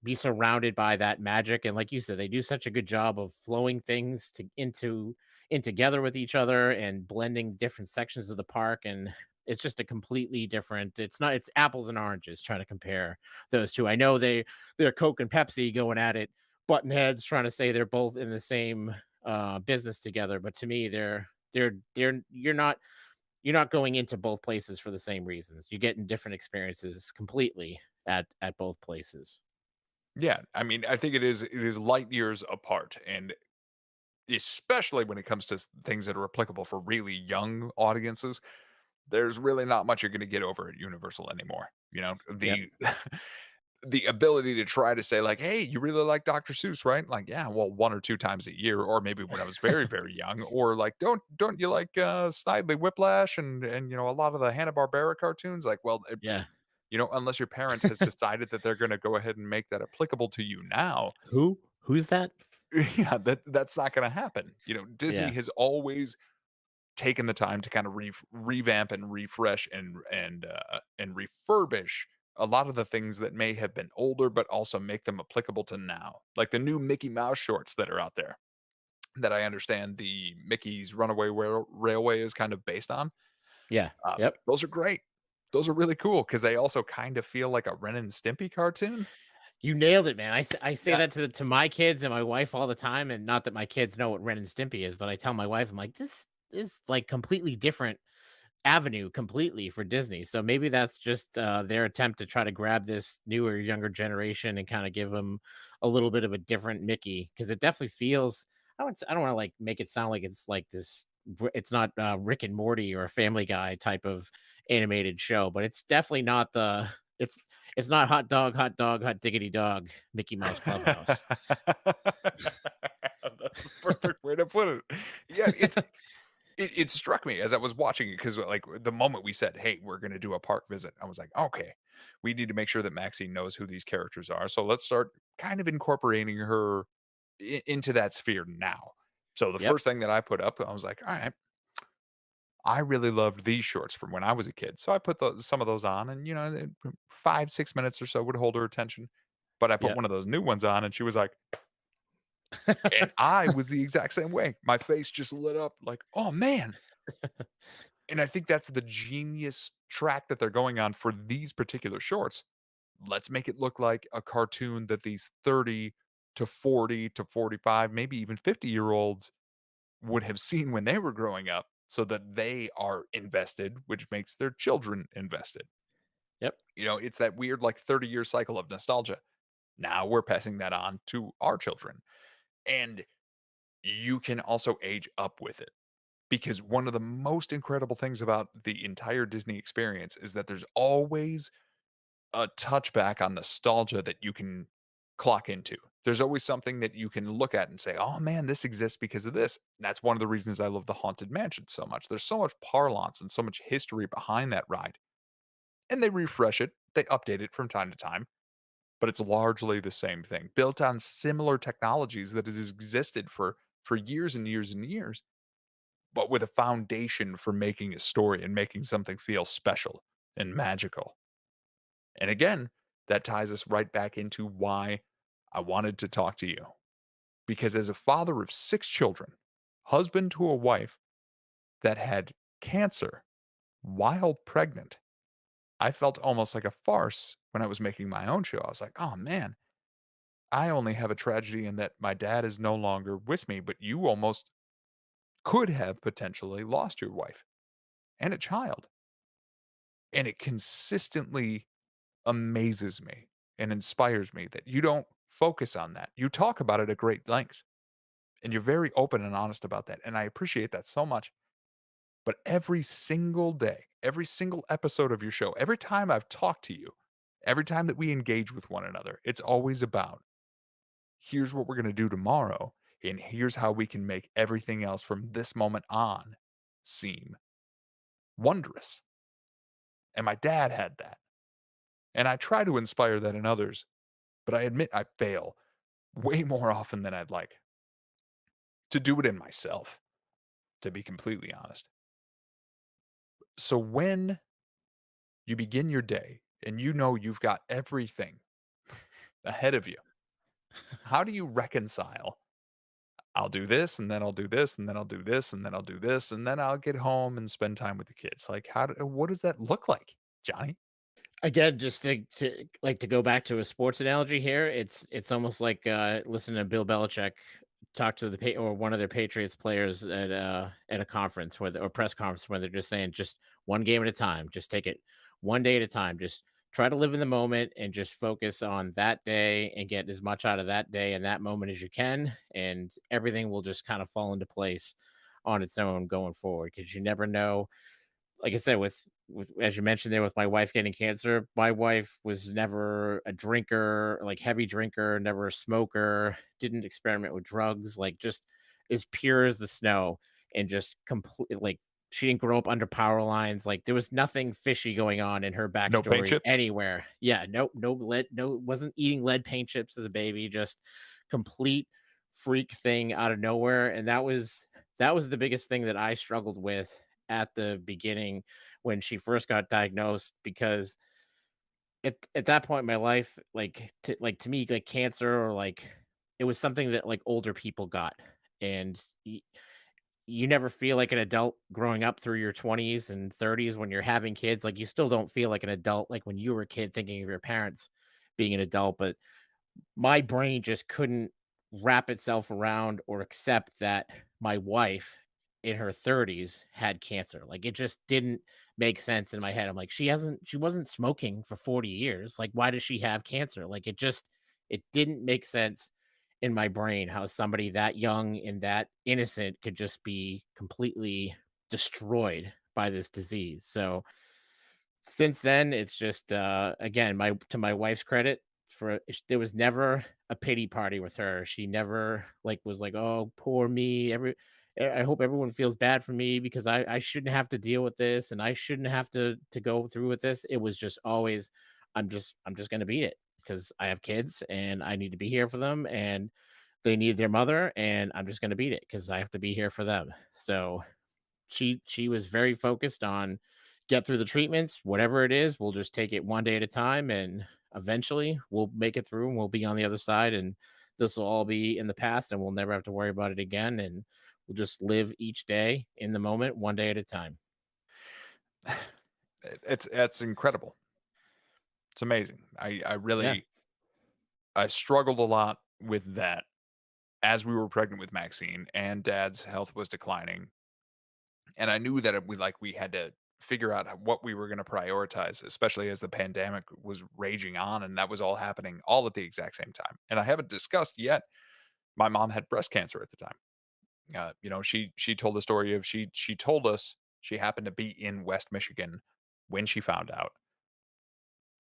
Speaker 2: be surrounded by that magic. And like you said, they do such a good job of flowing things to into in together with each other and blending different sections of the park. And it's just a completely different. It's apples and oranges trying to compare those two. I know they're Coke and Pepsi going at it, button heads trying to say they're both in the same business together. But to me, they're you're not going into both places for the same reasons. You're getting different experiences completely at both places.
Speaker 1: Yeah, I mean, I think it is light years apart, and especially when it comes to things that are applicable for really young audiences, there's really not much you're going to get over at Universal anymore. You know,
Speaker 2: Yep.
Speaker 1: the ability to try to say like, "Hey, you really like Dr. Seuss, right?" Like, yeah, well, one or two times a year, or maybe when I was very, very young, or like, don't you like Snidely Whiplash and a lot of the Hanna Barbera cartoons? Like, well,
Speaker 2: Yeah.
Speaker 1: unless your parent has decided that they're going to go ahead and make that applicable to you now,
Speaker 2: Who's that?
Speaker 1: yeah, that's not going to happen. Disney
Speaker 2: Yeah.
Speaker 1: has always taken the time to kind of revamp and refresh and refurbish a lot of the things that may have been older, but also make them applicable to now. Like the new Mickey Mouse shorts that are out there that I understand the Mickey's Runaway Railway is kind of based on.
Speaker 2: Yeah. Yep.
Speaker 1: Those are great. Those are really cool because they also kind of feel like a Ren and Stimpy cartoon.
Speaker 2: You nailed it, man. I say
Speaker 1: Yeah.
Speaker 2: that to my kids and my wife all the time, and not that my kids know what Ren and Stimpy is, but I tell my wife, I'm like, "This is, like, completely different avenue completely for Disney." So maybe that's just, their attempt to try to grab this newer, younger generation and kinda give them a little bit of a different Mickey, because it definitely feels I don't wanna, like, make it sound like it's like this it's not, Rick and Morty or a Family Guy type of animated show, but it's definitely not the it's it's not hot dog, hot diggity dog, Mickey Mouse Clubhouse.
Speaker 1: That's the perfect way to put it. Yeah, it struck me as I was watching it because, like, the moment we said, "Hey, we're gonna do a park visit," I was like, "Okay, we need to make sure that Maxine knows who these characters are, so let's start kind of incorporating her into that sphere now." So the
Speaker 2: Yep,
Speaker 1: first thing that I put up, I was like, "All right, I really loved these shorts from when I was a kid." So I put some of those on, and 5, 6 minutes or so would hold her attention. But I put
Speaker 2: yep.
Speaker 1: one of those new ones on, and she was like, and I was the exact same way. My face just lit up like, "Oh, man." And I think that's the genius track that they're going on for these particular shorts. Let's make it look like a cartoon that these 30 to 40 to 45, maybe even 50-year-olds would have seen when they were growing up so that they are invested, which makes their children invested.
Speaker 2: Yep.
Speaker 1: It's that weird, like, 30-year cycle of nostalgia. Now we're passing that on to our children. And you can also age up with it. Because one of the most incredible things about the entire Disney experience is that there's always a touchback on nostalgia that you can clock into. There's always something that you can look at and say, "Oh man, this exists because of this." And that's one of the reasons I love the Haunted Mansion so much. There's so much parlance and so much history behind that ride. And they refresh it, they update it from time to time, but it's largely the same thing, built on similar technologies that has existed for years and years and years, but with a foundation for making a story and making something feel special and magical. And again, that ties us right back into why I wanted to talk to you. Because as a father of 6 children, husband to a wife that had cancer while pregnant, I felt almost like a farce when I was making my own show. I was like, oh man, I only have a tragedy in that my dad is no longer with me, but you almost could have potentially lost your wife and a child. And it consistently amazes me and inspires me that you don't focus on that. You talk about it at great length and you're very open and honest about that. And I appreciate that so much. But every single day, every single episode of your show, every time I've talked to you, every time that we engage with one another, it's always about here's what we're going to do tomorrow. And here's how we can make everything else from this moment on seem wondrous. And my dad had that. And I try to inspire that in others, but I admit I fail way more often than I'd like to do it in myself, to be completely honest. So when you begin your day and you know you've got everything ahead of you, how do you reconcile? I'll do this and then I'll do this and then I'll do this and then I'll do this and then I'll get home and spend time with the kids. Like what does that look like, Johnny?
Speaker 2: Again, just to go back to a sports analogy here, it's almost like, listening to Bill Belichick talk to or one of their Patriots players at a conference where or press conference where they're just saying, "Just one game at a time, just take it one day at a time, just try to live in the moment and just focus on that day and get as much out of that day and that moment as you can, and everything will just kind of fall into place on its own going forward, because you never know." Like I said, with as you mentioned there with my wife getting cancer, my wife was never a drinker, like heavy drinker, never a smoker, didn't experiment with drugs, like just as pure as the snow and just complete like she didn't grow up under power lines. Like there was nothing fishy going on in her
Speaker 1: No paint
Speaker 2: backstory
Speaker 1: chips?
Speaker 2: anywhere. Yeah, no lead, no wasn't eating lead paint chips as a baby, just complete freak thing out of nowhere. And that was the biggest thing that I struggled with at the beginning when she first got diagnosed, because at that point in my life, to me, like cancer or like it was something that like older people got. And you never feel like an adult growing up through your 20s and 30s when you're having kids. Like, you still don't feel like an adult like when you were a kid thinking of your parents being an adult, but my brain just couldn't wrap itself around or accept that my wife in her 30s had cancer. Like, it just didn't make sense in my head. I'm like, she wasn't smoking for 40 years. Like, why does she have cancer? Like, it didn't make sense in my brain how somebody that young and that innocent could just be completely destroyed by this disease. So since then, it's just, again, my to my wife's credit, there was never a pity party with her. She never, like, was like, "Oh, poor me. I hope everyone feels bad for me because I shouldn't have to deal with this, and I shouldn't have to go through with this." It was just always, I'm just gonna beat it because I have kids, and I need to be here for them, and they need their mother, and I'm just gonna beat it because I have to be here for them. So she was very focused on get through the treatments, whatever it is, we'll just take it one day at a time, and eventually we'll make it through and we'll be on the other side, and this will all be in the past and we'll never have to worry about it again, and we'll just live each day in the moment one day at a time.
Speaker 1: It's incredible. It's amazing. I
Speaker 2: Yeah.
Speaker 1: really I struggled a lot with that as we were pregnant with Maxine and dad's health was declining. And I knew that we had to figure out what we were going to prioritize, especially as the pandemic was raging on and that was all happening all at the exact same time. And I haven't discussed yet. My mom had breast cancer at the time. She told the story of she told us she happened to be in West Michigan when she found out.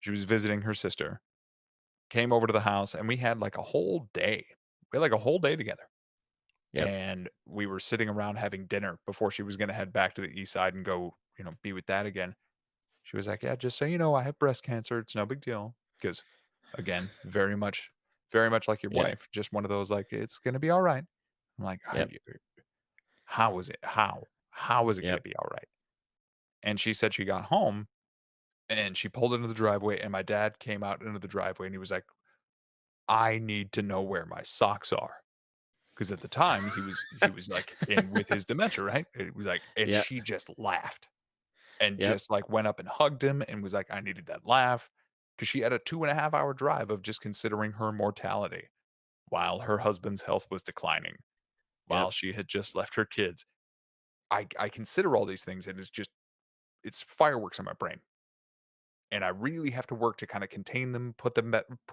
Speaker 1: She was visiting her sister, came over to the house, and we had like a whole day. We had like a whole day together.
Speaker 2: Yep.
Speaker 1: And we were sitting around having dinner before she was going to head back to the east side and go, be with dad again. She was like, "Yeah, just so you know, I have breast cancer. It's no big deal." Because again, very much like your
Speaker 2: Yeah.
Speaker 1: wife, just one of those like, "It's going to be all right." I'm like,
Speaker 2: Yep.
Speaker 1: How is it? How is it going to
Speaker 2: Yep.
Speaker 1: be all right?" And she said she got home and she pulled into the driveway and my dad came out into the driveway and he was like, "I need to know where my socks are." Because at the time, he was, like, in with his dementia, right? It was like and
Speaker 2: Yep.
Speaker 1: she just laughed and
Speaker 2: Yep.
Speaker 1: just, like, went up and hugged him and was like, "I needed that laugh," because she had a 2.5-hour drive of just considering her mortality while her husband's health was declining, while
Speaker 2: Yep.
Speaker 1: she had just left her kids. I consider all these things, and it's fireworks in my brain, and I really have to work to kinda contain them, put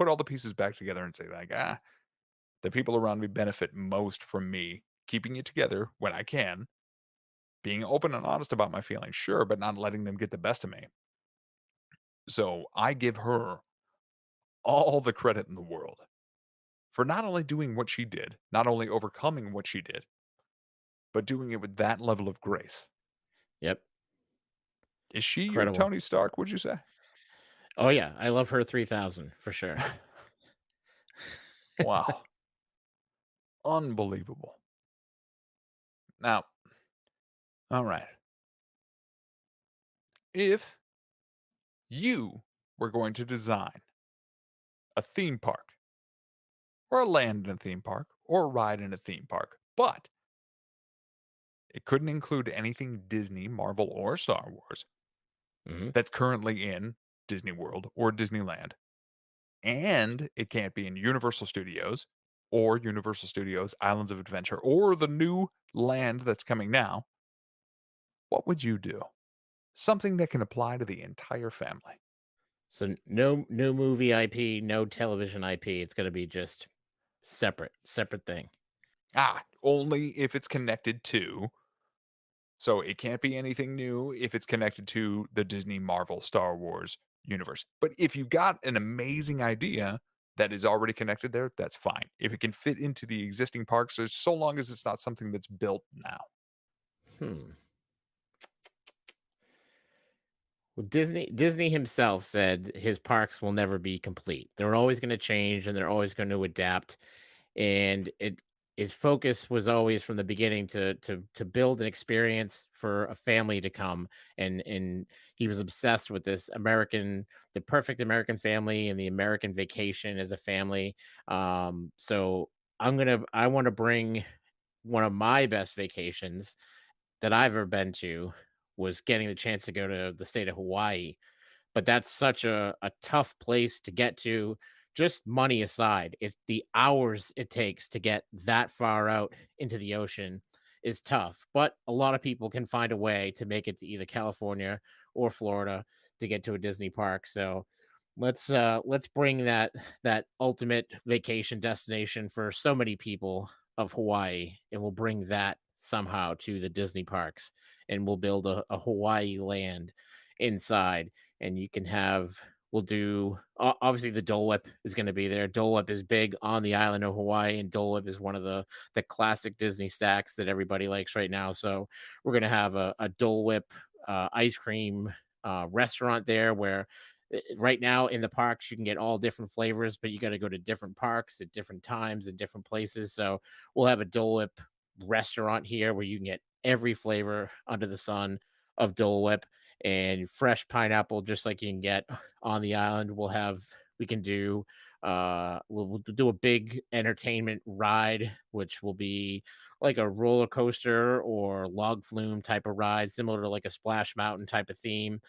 Speaker 1: all the pieces back together and say, like, the people around me benefit most from me keeping it together when I can, being open and honest about my feelings, sure, but not letting them get the best of me. So I give her all the credit in the world for not only doing what she did, not only overcoming what she did, but doing it with that level of grace.
Speaker 2: Yep.
Speaker 1: Is she your
Speaker 2: Incredible.
Speaker 1: Tony Stark, would you say?
Speaker 2: Oh yeah, I love her 3000 for sure.
Speaker 1: Wow. Unbelievable. Now, all right. If you were going to design a theme park or a land in a theme park or a ride in a theme park, but it couldn't include anything Disney, Marvel, or Star Wars
Speaker 2: Hmm.
Speaker 1: that's currently in Disney World or Disneyland. And it can't be in Universal Studios or Universal Studios Islands of Adventure or the new land that's coming now. What would you do? Something that can apply to the entire family.
Speaker 2: So no movie IP, no television IP. It's gonna be just separate thing.
Speaker 1: Only if it's connected to. So it can't be anything new if it's connected to the Disney, Marvel, Star Wars universe. But if you got an amazing idea that is already connected there, that's fine. If it can fit into the existing parks, so long as it's not something that's built now.
Speaker 2: Hmm. Well, Disney himself said his parks will never be complete. They're always going to change and they're always going to adapt. And it his focus was always from the beginning to build an experience for a family to come, and he was obsessed with the perfect American family and the American vacation as a family. So I want to bring one of my best vacations that I've ever been to was getting the chance to go to the state of Hawaii, but that's such a tough place to get to, just money aside. If the hours it takes to get that far out into the ocean is tough, but a lot of people can find a way to make it to either California or Florida to get to a Disney park. So let's bring that ultimate vacation destination for so many people of Hawaii, and we'll bring that somehow to the Disney parks, and we'll build a Hawaii land inside, and you can have we'll do obviously the Dole Whip is going to be there. Dole Whip is big on the island of Hawaii, and Dole Whip is one of the classic Disney stacks that everybody likes right now. So we're going to have a Dole Whip ice cream restaurant there where right now in the parks you can get all different flavors, but you got to go to different parks at different times and different places. So we'll have a Dole Whip restaurant here where you can get every flavor under the sun of Dole Whip and fresh pineapple, just like you can get on the island. We can do we'll do a big entertainment ride, which will be like a roller coaster or log flume type of ride, similar to like a Splash Mountain type of theme,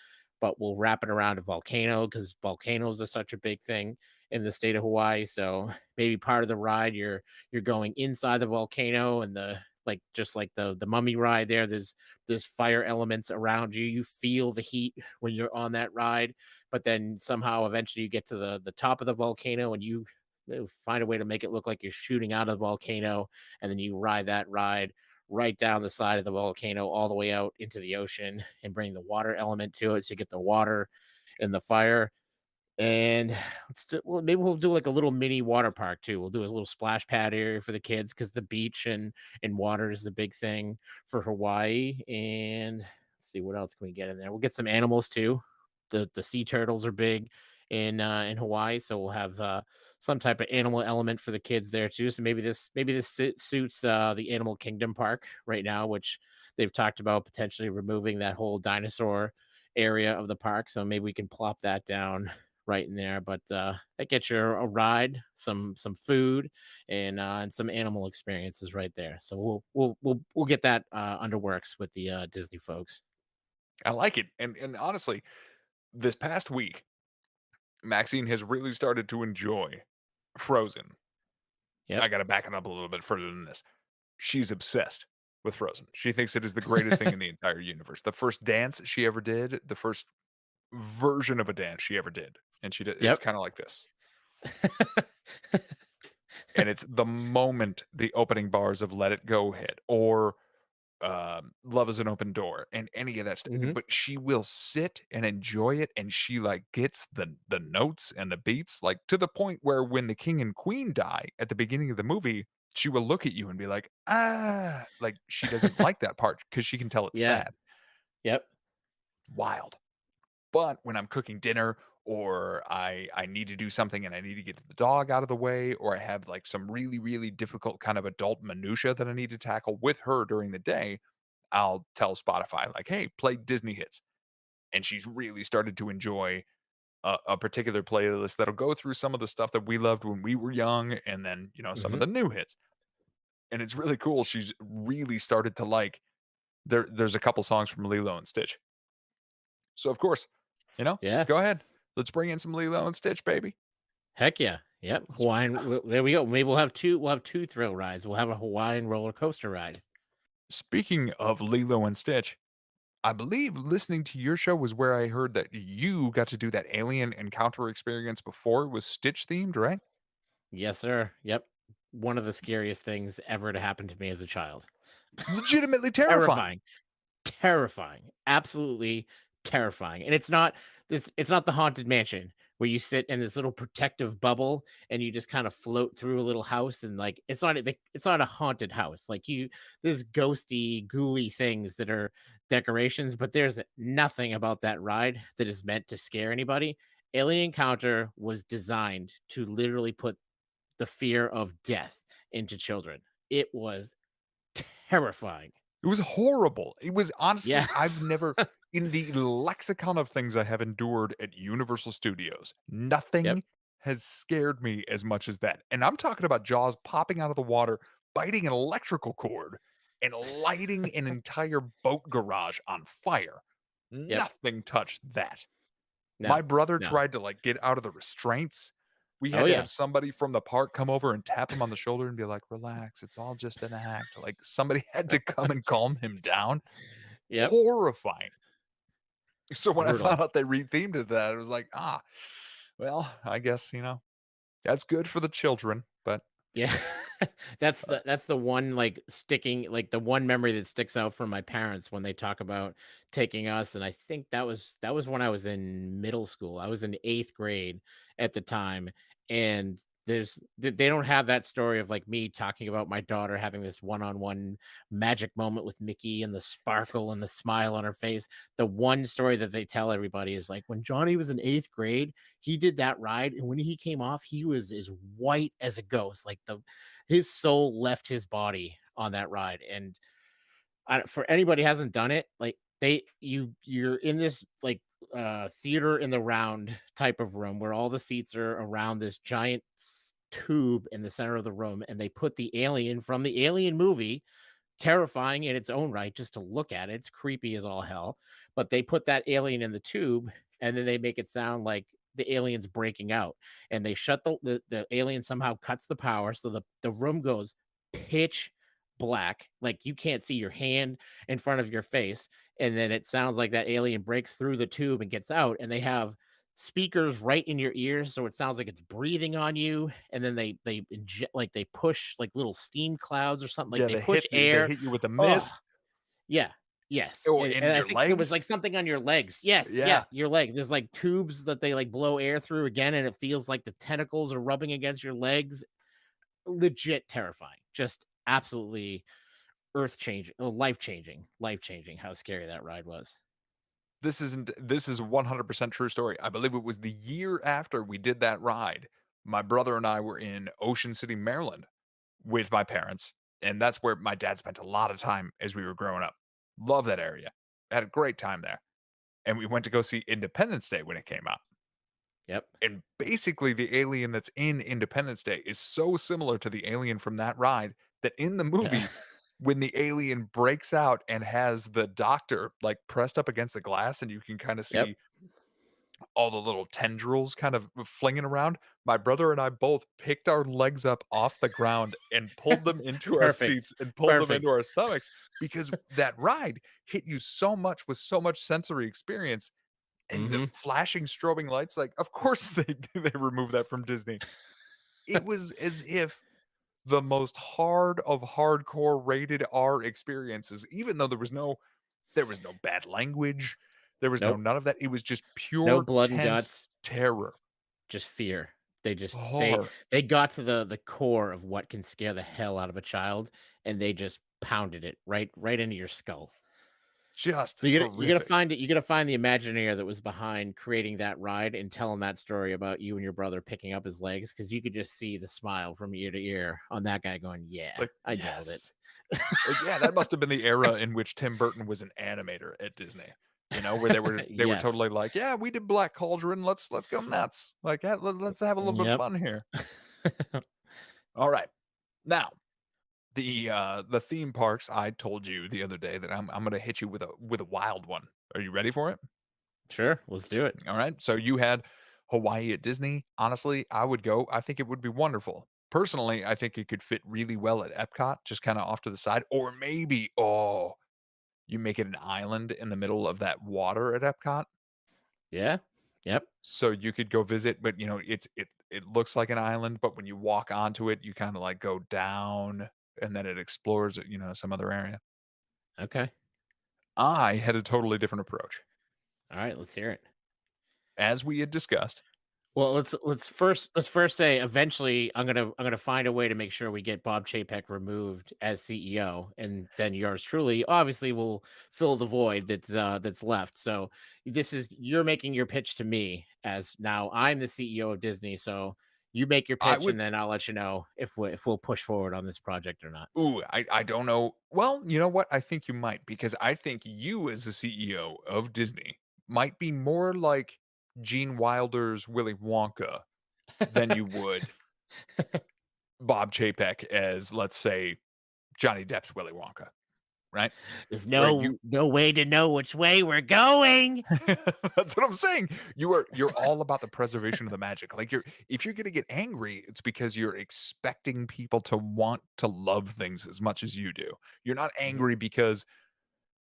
Speaker 2: but we'll wrap it around a volcano because volcanoes are such a big thing in the state of Hawaii. So maybe part of the ride you're going inside the volcano, and the like just like the mummy ride there, there's fire elements around you. You feel the heat when you're on that ride, but then somehow eventually you get to the top of the volcano and you find a way to make it look like you're shooting out of the volcano, and then you ride that ride right down the side of the volcano all the way out into the ocean and bring the water element to it so you get the water and the fire. And well, maybe we'll do like a little mini water park too. We'll do a little splash pad area for the kids because the beach and water is the big thing for Hawaii. And let's see what else can we get in there. We'll get some animals too. The sea turtles are big in Hawaii, so we'll have some type of animal element for the kids there too. So maybe this suits the Animal Kingdom Park right now, which they've talked about potentially removing that whole dinosaur area of the park. So maybe we can plop that down right in there. But that gets you a ride, some food, and some animal experiences right there. So we'll get that under works with the Disney folks.
Speaker 1: I like it. And honestly, this past week, Maxine has really started to enjoy Frozen.
Speaker 2: Yep.
Speaker 1: I gotta back it up a little bit further than this. She's obsessed with Frozen. She thinks it is the greatest thing in the entire universe. The first dance she ever did, the first version of a dance she ever did, and it's
Speaker 2: Yep.
Speaker 1: kinda like this. And it's the moment the opening bars of Let It Go hit, or Love Is an Open Door, and any of that stuff.
Speaker 2: Hmm.
Speaker 1: But she will sit and enjoy it, and she, like, gets the notes and the beats, like, to the point where when the king and queen die at the beginning of the movie, she will look at you and be like, "Ah," like, she doesn't like that part because she can tell it's
Speaker 2: Yeah.
Speaker 1: sad.
Speaker 2: Yep.
Speaker 1: Wild. But when I'm cooking dinner, or I need to do something and I need to get the dog out of the way, or I have, like, some really, really difficult kind of adult minutia that I need to tackle with her during the day, I'll tell Spotify, like, "Hey, play Disney hits." And she's really started to enjoy a particular playlist that'll go through some of the stuff that we loved when we were young, and then, some of
Speaker 2: Hmm.
Speaker 1: the new hits. And it's really cool. She's really started to like there's a couple songs from Lilo and Stitch. So, of course,
Speaker 2: Yeah.
Speaker 1: go ahead. Let's bring in some Lilo and Stitch, baby.
Speaker 2: Heck yeah. Yep. There we go. Maybe we'll have two thrill rides. We'll have a Hawaiian roller coaster ride.
Speaker 1: Speaking of Lilo and Stitch, I believe listening to your show was where I heard that you got to do that alien encounter experience before it was Stitch themed, right?
Speaker 2: Yes, sir. Yep. One of the scariest things ever to happen to me as a child.
Speaker 1: Legitimately terrifying.
Speaker 2: Terrifying. Terrifying, absolutely terrifying, and it's not the Haunted Mansion where you sit in this little protective bubble and you just kind of float through a little house, and, like, it's not a haunted house, like, there's ghosty, ghouly things that are decorations, but there's nothing about that ride that is meant to scare anybody. Alien Encounter was designed to literally put the fear of death into children. It was terrifying.
Speaker 1: It was horrible. It was honestly, I've
Speaker 2: Yes.
Speaker 1: never in the lexicon of things I have endured at Universal Studios,
Speaker 2: Yep.
Speaker 1: nothing has scared me as much as that. And I'm talking about Jaws popping out of the water, biting an electrical cord and lighting an entire boat garage on fire.
Speaker 2: Yep.
Speaker 1: Nothing touched that. My
Speaker 2: No.
Speaker 1: brother
Speaker 2: No.
Speaker 1: tried to, like, get out of the restraints. We
Speaker 2: Oh,
Speaker 1: had to
Speaker 2: yeah.
Speaker 1: have somebody from the park come over and tap him on the shoulder and be like, "Relax, it's all just an act." Like, somebody had to come and calm him down.
Speaker 2: Yep.
Speaker 1: Horrifying. So when I
Speaker 2: Brutal.
Speaker 1: found out they rethemed it that, it was like, well, I guess, that's good for the children, but,
Speaker 2: Yeah. That's
Speaker 1: uh,
Speaker 2: the one, like, sticking like, the one memory that sticks out from my parents when they talk about taking us, and I think that was when I was in middle school. I was in 8th grade at the time, and they don't have that story of, like, me talking about my daughter having this one-on-one magic moment with Mickey and the sparkle and the smile on her face. The one story that they tell everybody is, like, when Johnny was in 8th grade, he did that ride, and when he came off, he was as white as a ghost, like, his soul left his body on that ride, and for anybody who hasn't done it, like, you're in this, like, theater in the round type of room where all the seats are around this giant tube in the center of the room, and they put the alien from the Alien movie, terrifying in its own right just to look at it. It's creepy as all hell. But they put that alien in the tube and then they make it sound like the alien's breaking out. And they shut the alien somehow cuts the power. So the room goes pitch black. Like you can't see your hand in front of your face. And then it sounds like that alien breaks through the tube and gets out. And they have speakers right in your ears so it sounds like it's breathing on you, and then they inject, like they push like little steam clouds or something, like
Speaker 1: yeah,
Speaker 2: they push
Speaker 1: they
Speaker 2: air.
Speaker 1: hit you with a
Speaker 2: Oh,
Speaker 1: mist.
Speaker 2: yeah, yes,
Speaker 1: Oh,
Speaker 2: and
Speaker 1: in
Speaker 2: I
Speaker 1: your
Speaker 2: think there was
Speaker 1: legs?
Speaker 2: like something on your legs. Yes, yeah,
Speaker 1: Yeah.
Speaker 2: your leg. There's like tubes that they like blow air through again, and it feels like the tentacles are rubbing against your legs. Legit terrifying. Just absolutely earth changing, life changing. How scary that ride was.
Speaker 1: This is a 100% true story. I believe it was the year after we did that ride. My brother and I were in Ocean City, Maryland with my parents, and that's where my dad spent a lot of time as we were growing up. Love that area. Had a great time there. And we went to go see Independence Day when it came out.
Speaker 2: Yep.
Speaker 1: And basically the alien that's in Independence Day is so similar to the alien from that ride that in the movie, when the alien breaks out and has the doctor, like, pressed up against the glass and you can kinda
Speaker 2: Yep.
Speaker 1: see all the little tendrils kind of flinging around, my brother and I both picked our legs up off the ground and pulled them into our
Speaker 2: Perfect.
Speaker 1: seats and pulled them into
Speaker 2: Perfect.
Speaker 1: our stomachs because that ride hit you so much with so much sensory experience and the
Speaker 2: Hmm.
Speaker 1: flashing strobing lights, like, of course they removed that from Disney. It was as if the most hard of hardcore rated R experiences, even though there was no bad language, there was no
Speaker 2: Nope.
Speaker 1: none of that, it was just
Speaker 2: No
Speaker 1: pure
Speaker 2: blood and
Speaker 1: tense
Speaker 2: guts.
Speaker 1: terror.
Speaker 2: Just fear. They just
Speaker 1: Horror.
Speaker 2: they got to the core of what can scare the hell out of a child, and they just pounded it right into your skull.
Speaker 1: Just
Speaker 2: So you gotta
Speaker 1: horrific.
Speaker 2: find it. You gotta find the Imagineer that was behind creating that ride and tell him that story about you and your brother picking up his legs, because you could just see the smile from ear to ear on that guy going, "Yeah,
Speaker 1: Like,
Speaker 2: I nailed it."
Speaker 1: yes. Like, yeah, that must have been the era in which Tim Burton was an animator at Disney, where they were
Speaker 2: Yes.
Speaker 1: totally like, "Yeah, we did Black Cauldron, let's go nuts. Like, yeah, let's have a little bit of
Speaker 2: Yep.
Speaker 1: fun here." Alright. Now, the theme parks, I told you the other day that I'm gonna hit you with a wild one. Are you ready for it?
Speaker 2: Sure, let's do it.
Speaker 1: Alright, so you had Hawaii at Disney. Honestly, I would go. I think it would be wonderful. Personally, I think it could fit really well at Epcot, just kinda off to the side, or maybe, you make it an island in the middle of that water at Epcot,
Speaker 2: Yeah. Yep.
Speaker 1: so you could go visit, but, it looks like an island, but when you walk onto it, you kinda, like, go down, and then it explores, some other area.
Speaker 2: Okay.
Speaker 1: I had a totally different approach.
Speaker 2: Alright, let's hear it.
Speaker 1: As we had discussed,
Speaker 2: Well, let's first say eventually I'm gonna find a way to make sure we get Bob Chapek removed as CEO, and then yours truly obviously will fill the void that's left. So you're making your pitch to me as now I'm the CEO of Disney. So you make your
Speaker 1: I
Speaker 2: pitch,
Speaker 1: would
Speaker 2: and then I'll let you know if we'll push forward on this project or not.
Speaker 1: ooh, I don't know. Well, you know what? I think you might because I think you as the CEO of Disney might be more like Gene Wilder's Willy Wonka than you would Bob Chapek as, let's say Johnny Depp's Willy Wonka, right?
Speaker 2: There's
Speaker 1: Where you
Speaker 2: no way to know which way we're going.
Speaker 1: That's what I'm saying. You're all about the preservation of the magic. Like, if you're gonna get angry, it's because you're expecting people to want to love things as much as you do. You're not
Speaker 2: Mhm.
Speaker 1: angry because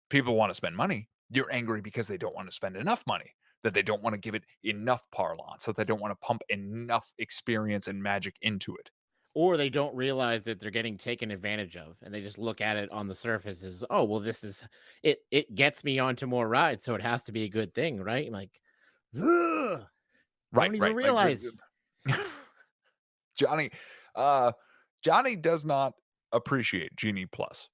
Speaker 1: people wanna spend money. You're angry because they don't wanna spend enough money, that they don't wanna give it enough parlance, that they don't wanna pump enough experience and magic into it.
Speaker 2: Or they don't realize that they're getting taken advantage of, and they just look at it on the surface as, "Oh, well, this is it gets me onto more rides, so it has to be a good thing, right?" Like, ugh, they
Speaker 1: Right,
Speaker 2: don't even
Speaker 1: right. Like,
Speaker 2: realize.
Speaker 1: Johnny, uh, Johnny does not appreciate Genie Plus,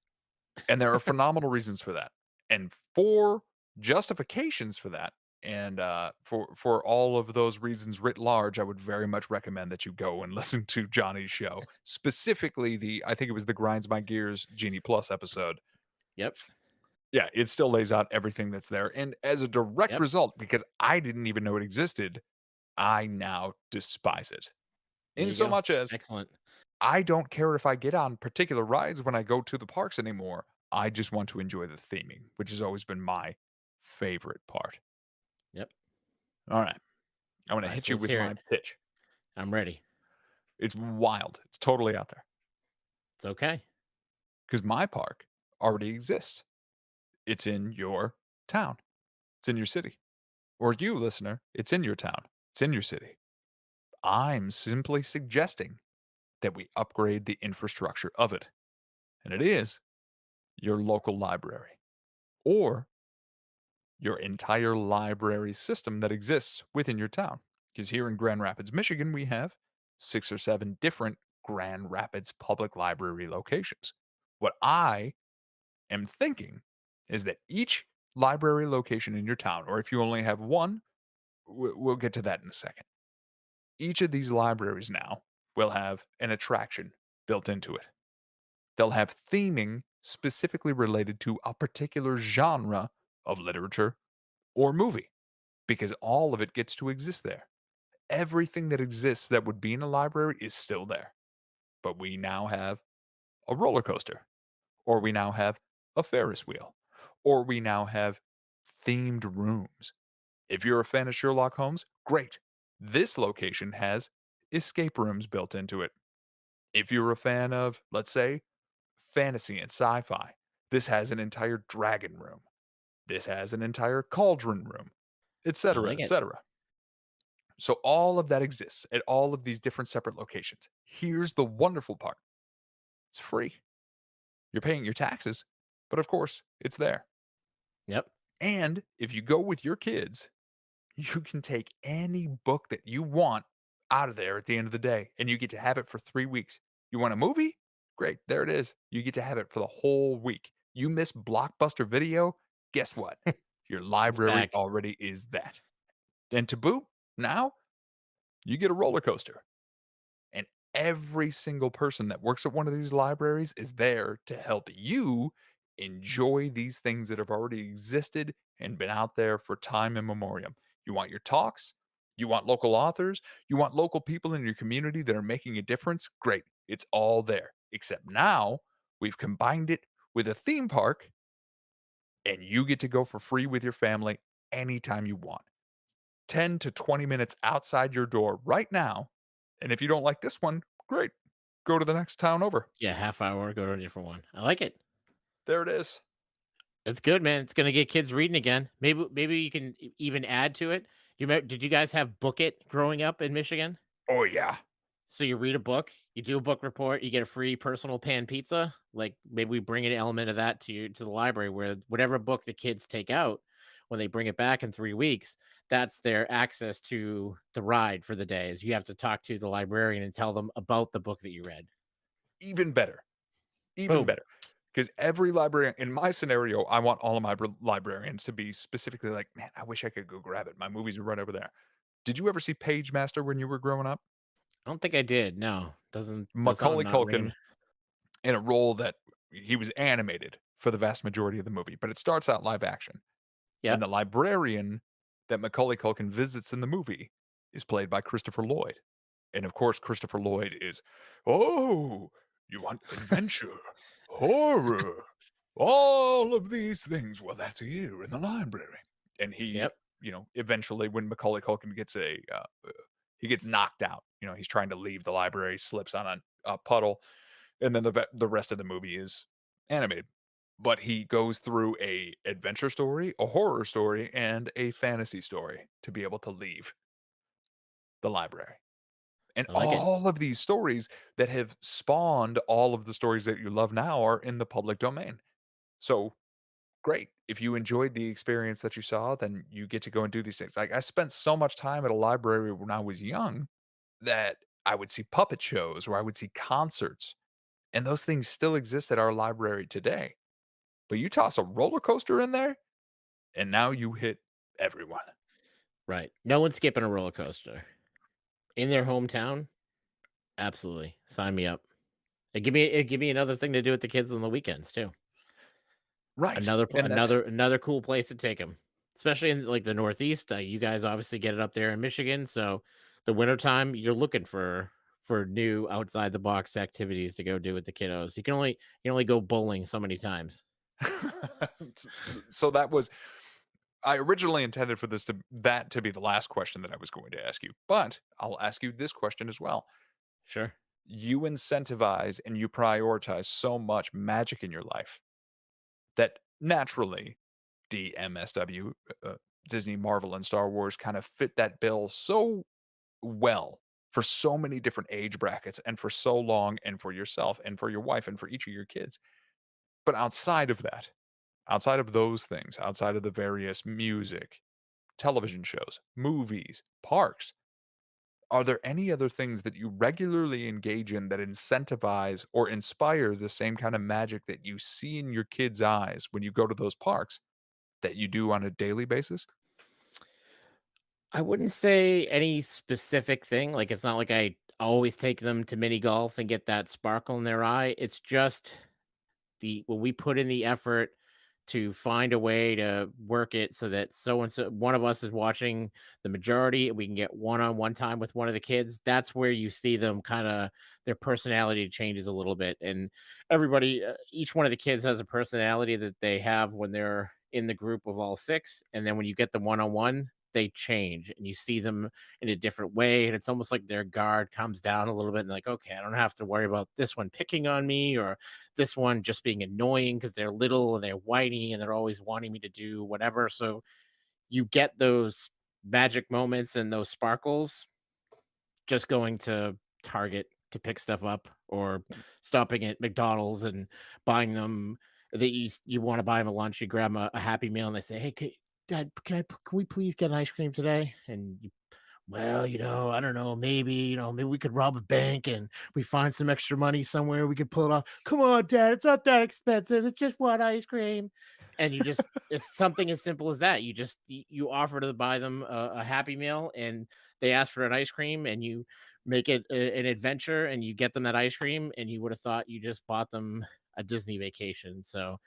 Speaker 1: and there are phenomenal reasons for that, and for justifications for that, and for all of those reasons writ large, I would very much recommend that you go and listen to Johnny's show, specifically I think it was the Grinds My Gears Genie Plus episode.
Speaker 2: Yep,
Speaker 1: Yeah, it still lays out everything that's there, and as a direct
Speaker 2: yep,
Speaker 1: result, because I didn't even know it existed, I now despise it.
Speaker 2: there
Speaker 1: In
Speaker 2: you
Speaker 1: so
Speaker 2: go.
Speaker 1: much as
Speaker 2: Excellent.
Speaker 1: I don't care if I get on particular rides when I go to the parks anymore. I just want to enjoy the theming, which has always been my favorite part.
Speaker 2: Yep.
Speaker 1: All right. I'm going to
Speaker 2: Alright,
Speaker 1: hit
Speaker 2: so
Speaker 1: you
Speaker 2: let's
Speaker 1: with
Speaker 2: hear
Speaker 1: my
Speaker 2: it.
Speaker 1: pitch.
Speaker 2: I'm ready.
Speaker 1: It's wild. It's totally out there
Speaker 2: It's okay.
Speaker 1: because my park already exists. It's in your town, it's in your city. Or you, listener, it's in your town, it's in your city. I'm simply suggesting that we upgrade the infrastructure of it. And it is your local library or your entire library system that exists within your town. Because here in Grand Rapids, Michigan, we have 6 or 7 different Grand Rapids public library locations. What I am thinking is that each library location in your town, or if you only have one, we'll get to that in a second. Each of these libraries now will have an attraction built into it. They'll have theming specifically related to a particular genre of literature or movie because all of it gets to exist there. Everything that exists that would be in a library is still there. But we now have a roller coaster, or we now have a Ferris wheel, or we now have themed rooms. If you're a fan of Sherlock Holmes, great. This location has escape rooms built into it. If you're a fan of, let's say, fantasy and sci fi, this has an entire dragon room. This has an entire cauldron room,
Speaker 2: I
Speaker 1: etc.,
Speaker 2: like it.
Speaker 1: etc. So all of that exists at all of these different separate locations. Here's the wonderful part. It's free. You're paying your taxes, but of course, it's there.
Speaker 2: Yep.
Speaker 1: And if you go with your kids, you can take any book that you want out of there at the end of the day, and you get to have it for 3 weeks. You want a movie? Great, there it is. You get to have it for the whole week. You miss Blockbuster Video? Guess what? Your
Speaker 2: It's
Speaker 1: library
Speaker 2: back.
Speaker 1: already is that. And to boot, now you get a roller coaster. And every single person that works at one of these libraries is there to help you enjoy these things that have already existed and been out there for time immemorial. You want your talks? You want local authors? You want local people in your community that are making a difference? Great. It's all there. Except now we've combined it with a theme park and you get to go for free with your family anytime you want. 10 to 20 minutes outside your door right now. And if you don't like this one, great. Go to the next town over.
Speaker 2: Yeah, half hour, go to a different one. I like it.
Speaker 1: There it is.
Speaker 2: It's good, man. It's gonna get kids reading again. Maybe you can even add to it. Did you guys have Book It growing up in Michigan?
Speaker 1: Oh, yeah.
Speaker 2: So you read a book, you do a book report, you get a free personal pan pizza. Like maybe we bring an element of that to the library where whatever book the kids take out when they bring it back in 3 weeks, that's their access to the ride for the day. Is you have to talk to the librarian and tell them about the book that you read.
Speaker 1: Even better. Even
Speaker 2: Boom.
Speaker 1: better. Because every librarian, in my scenario, I want all of my librarians to be specifically like, man, I wish I could go grab it. My movies are right over there. Did you ever see Page Master when you were growing up?
Speaker 2: I don't think I did. No, does something
Speaker 1: Macaulay
Speaker 2: not ring.
Speaker 1: Culkin in a role that he was animated for the vast majority of the movie, but it starts out live action.
Speaker 2: Yeah.
Speaker 1: And the librarian that Macaulay Culkin visits in the movie is played by Christopher Lloyd. And of course, Christopher Lloyd is, "Oh, you want adventure? horror, all of these things. Well, that's here in the library. And he,
Speaker 2: Yep.
Speaker 1: eventually when Macaulay Culkin gets he gets knocked out, he's trying to leave the library, slips on a puddle, and then the rest of the movie is animated. But he goes through a adventure story, a horror story, and a fantasy story to be able to leave the library. And
Speaker 2: I like it.
Speaker 1: all of these stories that have spawned all of the stories that you love now are in the public domain. So, great. If you enjoyed the experience that you saw, then you get to go and do these things. Like, I spent so much time at a library when I was young that I would see puppet shows or I would see concerts, and those things still exist at our library today. But you toss a roller coaster in there, and now you hit everyone.
Speaker 2: Right. No one's skipping a roller coaster. In their hometown? Absolutely. Sign me up. Give me another thing to do with the kids on the weekends too.
Speaker 1: Right.
Speaker 2: Another
Speaker 1: And that's
Speaker 2: another cool place to take them, especially in, like, the Northeast. You guys obviously get it up there in Michigan, so the wintertime, you're looking for new outside the box activities to go do with the kiddos. You can only go bowling so many times.
Speaker 1: so that was I originally intended for that to be the last question that I was going to ask you, but I'll ask you this question as well.
Speaker 2: Sure.
Speaker 1: You incentivize and you prioritize so much magic in your life that naturally DMSW, Disney, Marvel, and Star Wars kind of fit that bill so well for so many different age brackets and for so long and for yourself and for your wife and for each of your kids. But outside of that, outside of those things, outside of the various music, television shows, movies, parks, are there any other things that you regularly engage in that incentivize or inspire the same kind of magic that you see in your kids' eyes when you go to those parks that you do on a daily basis?
Speaker 2: I wouldn't say any specific thing. Like, it's not like I always take them to mini golf and get that sparkle in their eye. It's just the when we put in the effort to find a way to work it so that so and so one of us is watching the majority and we can get one-on-one time with one of the kids. That's where you see them kind of their personality changes a little bit. And everybody each one of the kids has a personality that they have when they're in the group of all six, and then when you get them one-on-one, they change and you see them in a different way, and it's almost like their guard comes down a little bit and like, okay, I don't have to worry about this one picking on me or this one just being annoying because they're little and they're whiny and they're always wanting me to do whatever. So you get those magic moments and those sparkles just going to Target to pick stuff up or stopping at McDonald's and buying them that you want to buy them a lunch. You grab a Happy Meal and they say, "Hey, Dad, can we please get an ice cream today?" And you well, I don't know, maybe we could rob a bank and we find some extra money somewhere, we could pull it off. Come on, Dad, it's not that expensive. It's just one ice cream. And it's something as simple as that. You offer to buy them a Happy Meal and they ask for an ice cream and you make it an adventure and you get them that ice cream and you would have thought you just bought them a Disney vacation. So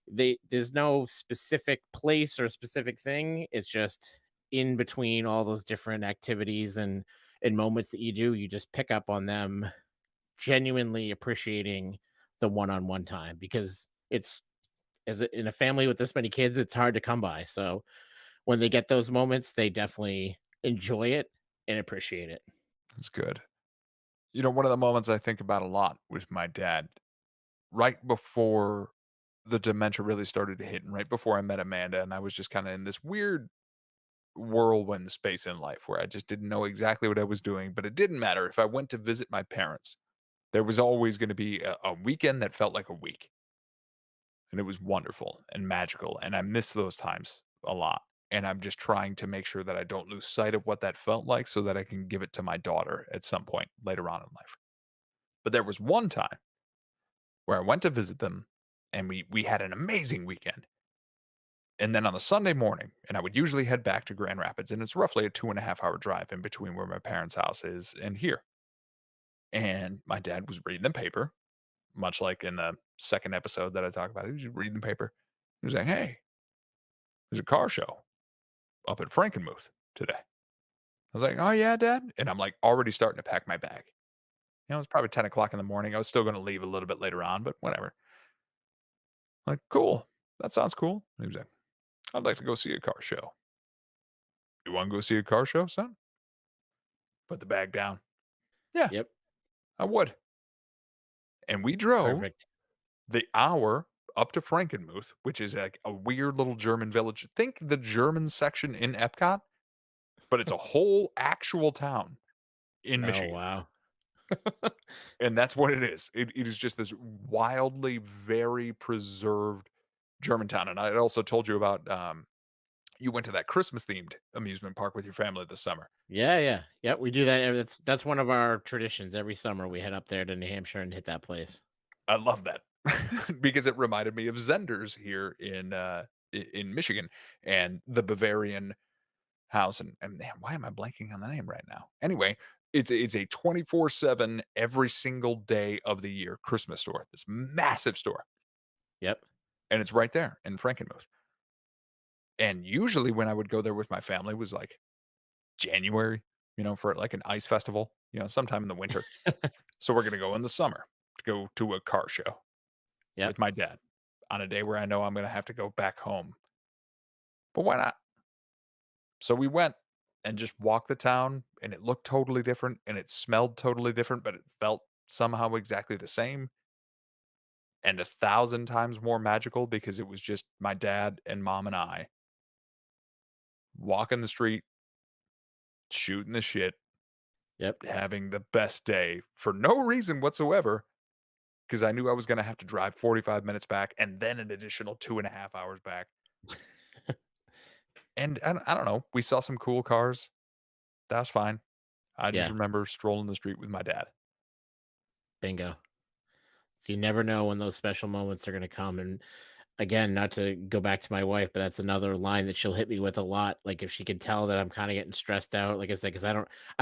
Speaker 2: there's no specific place or specific thing. It's just in between all those different activities and moments that you do, you just pick up on them genuinely appreciating the one-on-one time because it's in a family with this many kids, it's hard to come by. So when they get those moments, they definitely enjoy it and appreciate it.
Speaker 1: That's good. One of the moments I think about a lot with my dad, right before the dementia really started to hit and right before I met Amanda, and I was just kinda in this weird whirlwind space in life where I just didn't know exactly what I was doing, but it didn't matter. If I went to visit my parents, there was always gonna be a weekend that felt like a week, and it was wonderful and magical, and I miss those times a lot, and I'm just trying to make sure that I don't lose sight of what that felt like so that I can give it to my daughter at some point later on in life. But there was one time where I went to visit them, and we had an amazing weekend. And then on the Sunday morning, and I would usually head back to Grand Rapids, and it's roughly a 2.5 hour drive in between where my parents' house is and here. And my dad was reading the paper, much like in the second episode that I talked about. He was reading the paper. He was like, "Hey, there's a car show up at Frankenmuth today." I was like, "Oh yeah, Dad?" And I'm like already starting to pack my bag. It's probably 10 o'clock in the morning. I was still going to leave a little bit later on, but whatever. Like, cool. That sounds cool. And he was like, I'd like to go see a car show. You want to go see a car show, son? Put the bag down. Yeah,
Speaker 2: Yep.
Speaker 1: I would. And we drove
Speaker 2: Perfect.
Speaker 1: the hour up to Frankenmuth, which is like a weird little German village. Think the German section in Epcot, but it's a whole actual town in
Speaker 2: Oh,
Speaker 1: Michigan.
Speaker 2: wow.
Speaker 1: And that's what it is. It is just this wildly very preserved Germantown. And I also told you about, you went to that Christmas themed amusement park with your family this summer.
Speaker 2: Yeah, yeah. Yep, we do that that's one of our traditions. Every summer, we head up there to New Hampshire and hit that place.
Speaker 1: I love that because it reminded me of Zender's here in Michigan and the Bavarian house. And man, why am I blanking on the name right now? Anyway, it's a 24/7 every single day of the year Christmas store. This massive store,
Speaker 2: Yep.
Speaker 1: and it's right there in Frankenmuth. And usually when I would go there with my family was like January, for like an ice festival, sometime in the winter. So we're gonna go in the summer to go to a car show
Speaker 2: Yep.
Speaker 1: with my dad on a day where I know I'm gonna have to go back home. But why not? So we went and just walked the town, and it looked totally different, and it smelled totally different, but it felt somehow exactly the same and 1,000 times more magical because it was just my dad and mom and I walking the street, shooting the shit,
Speaker 2: Yep.
Speaker 1: having the best day for no reason whatsoever because I knew I was gonna have to drive 45 minutes back and then an additional 2.5 hours back. And I don't know, we saw some cool cars. That's fine. I just
Speaker 2: Yeah.
Speaker 1: remember strolling the street with my dad.
Speaker 2: Bingo. So you never know when those special moments are gonna come, and again, not to go back to my wife, but that's another line that she'll hit me with a lot. Like if she can tell that I'm kind of getting stressed out, like I said, because I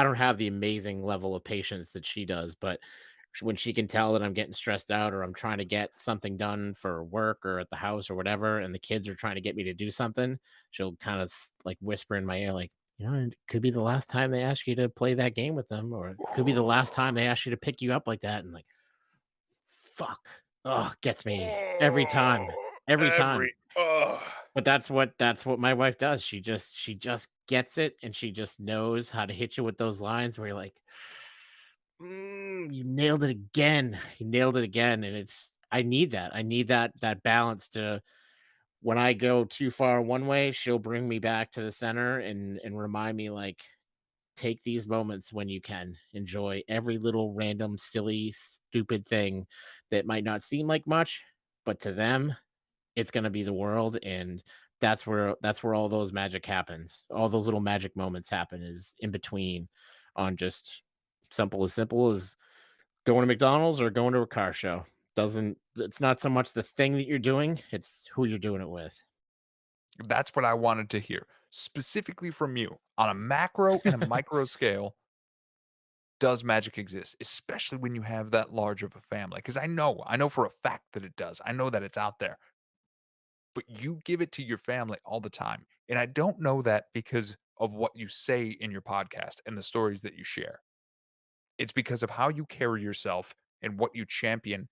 Speaker 2: don't have the amazing level of patience that she does, but when she can tell that I'm getting stressed out or I'm trying to get something done for work or at the house or whatever, and the kids are trying to get me to do something, she'll kind of like whisper in my ear, like, it could be the last time they ask you to play that game with them, or it could be the last time they ask you to pick you up like that. And like, fuck. Oh, gets me every time. Every time.
Speaker 1: Every ugh.
Speaker 2: But that's what my wife does. She just gets it, and she just knows how to hit you with those lines where you're like, you nailed it again. You nailed it again." And it's I need that. I need that balance to when I go too far one way, she'll bring me back to the center and remind me like, take these moments when you can. Enjoy every little random, silly, stupid thing that might not seem like much, but to them, it's gonna be the world, and that's where all those magic happens. All those little magic moments happen is in between on just simple as going to McDonald's or going to a car show. Doesn't It's not so much the thing that you're doing, it's who you're doing it with.
Speaker 1: That's what I wanted to hear, specifically from you. On a macro and a micro scale, does magic exist, especially when you have that large of a family? Because I know for a fact that it does. I know that it's out there, but you give it to your family all the time. And I don't know that because of what you say in your podcast and the stories that you share. It's because of how you carry yourself and what you champion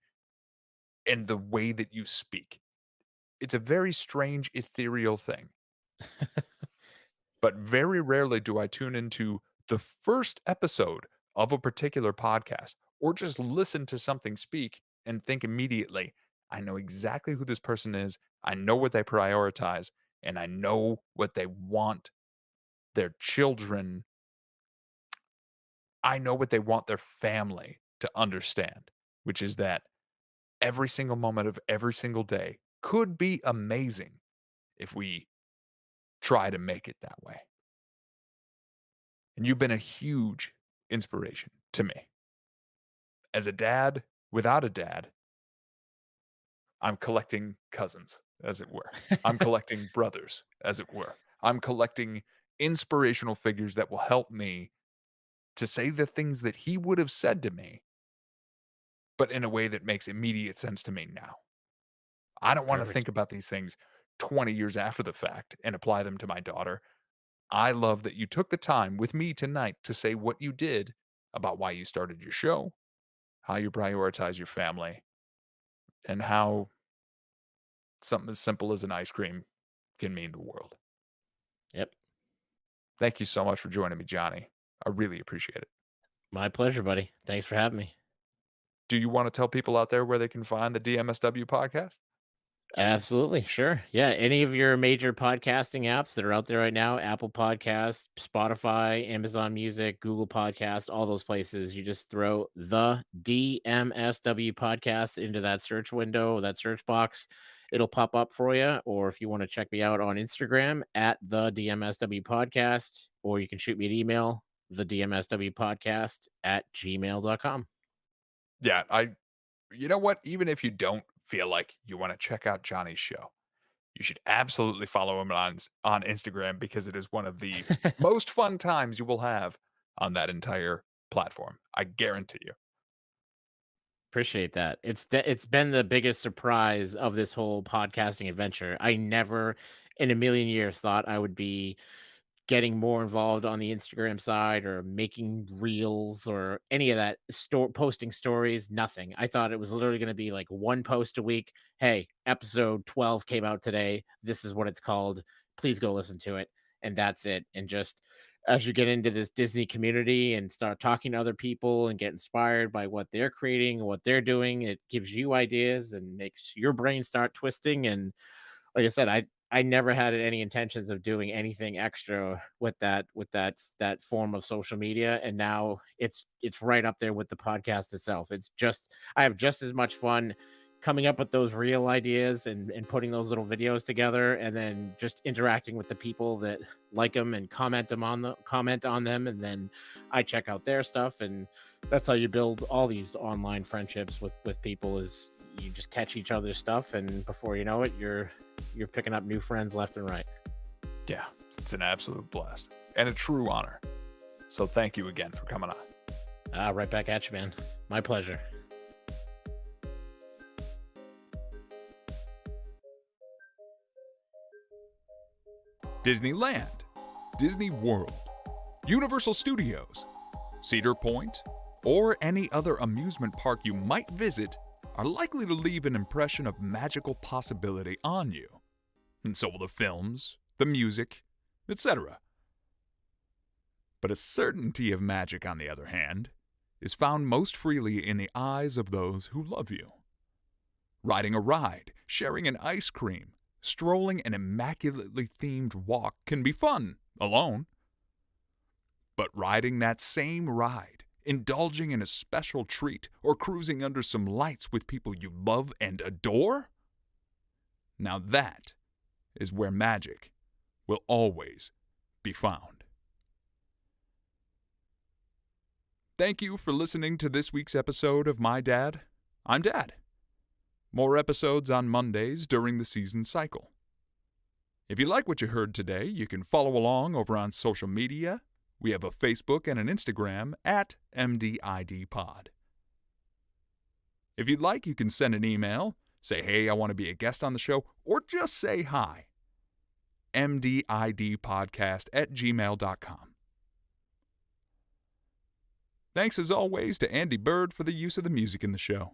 Speaker 1: and the way that you speak. It's a very strange, ethereal thing. But very rarely do I tune into the first episode of a particular podcast or just listen to something speak and think immediately, I know exactly who this person is. I know what they prioritize, and I know what they want their children. I know what they want their family to understand, which is that every single moment of every single day could be amazing if we try to make it that way. And you've been a huge inspiration to me. As a dad without a dad, I'm collecting cousins, as it were. I'm collecting brothers, as it were. I'm collecting inspirational figures that will help me to say the things that he would have said to me, but in a way that makes immediate sense to me now. I don't want to
Speaker 2: Perfect.
Speaker 1: think about these things 20 years after the fact and apply them to my daughter. I love that you took the time with me tonight to say what you did about why you started your show, how you prioritize your family, and how something as simple as an ice cream can mean the world.
Speaker 2: Yep.
Speaker 1: Thank you so much for joining me, Johnny. I really appreciate it.
Speaker 2: My pleasure, buddy. Thanks for having me.
Speaker 1: Do you want to tell people out there where they can find the DMSW podcast?
Speaker 2: Absolutely, sure. Yeah, any of your major podcasting apps that are out there right now, Apple Podcasts, Spotify, Amazon Music, Google Podcasts, all those places, you just throw the DMSW podcast into that search window, that search box. It'll pop up for you. Or if you want to check me out on Instagram at the DMSW podcast, or you can shoot me an email, the DMSW podcast at gmail.com.
Speaker 1: Yeah, you know what? Even if you don't feel like you want to check out Johnny's show, you should absolutely follow him on Instagram because it is one of the most fun times you will have on that entire platform. I guarantee you.
Speaker 2: Appreciate that. It's been the biggest surprise of this whole podcasting adventure. I never in a million years thought I would be getting more involved on the Instagram side or making reels or any of that posting stories, nothing. I thought it was literally going to be like one post a week. Hey, episode 12 came out today. This is what it's called. Please go listen to it. And that's it. And just as you get into this Disney community and start talking to other people and get inspired by what they're creating, what they're doing, it gives you ideas and makes your brain start twisting. And like I said, I never had any intentions of doing anything extra with that form of social media, and now it's right up there with the podcast itself. It's just I have just as much fun coming up with those real ideas and putting those little videos together, and then just interacting with the people that like them and comment on them, and then I check out their stuff, and that's how you build all these online friendships with people. Is you just catch each other's stuff, and before you know it, you're picking up new friends left and right.
Speaker 1: Yeah, it's an absolute blast and a true honor. So thank you again for coming on.
Speaker 2: Right back at you, man. My pleasure.
Speaker 1: Disneyland, Disney World, Universal Studios, Cedar Point, or any other amusement park you might visit are likely to leave an impression of magical possibility on you. And so will the films, the music, etc. But a certainty of magic, on the other hand, is found most freely in the eyes of those who love you. Riding a ride, sharing an ice cream, strolling an immaculately themed walk can be fun, alone. But riding that same ride, indulging in a special treat, or cruising under some lights with people you love and adore? Now that is where magic will always be found. Thank you for listening to this week's episode of My Dad, I'm Dad. More episodes on Mondays during the season cycle. If you like what you heard today, you can follow along over on social media. We have a Facebook and an Instagram at MDIDpod. If you'd like, you can send an email, say, hey, I want to be a guest on the show, or just say hi. mdidpodcast@gmail.com. Thanks as always to Andy Bird for the use of the music in the show.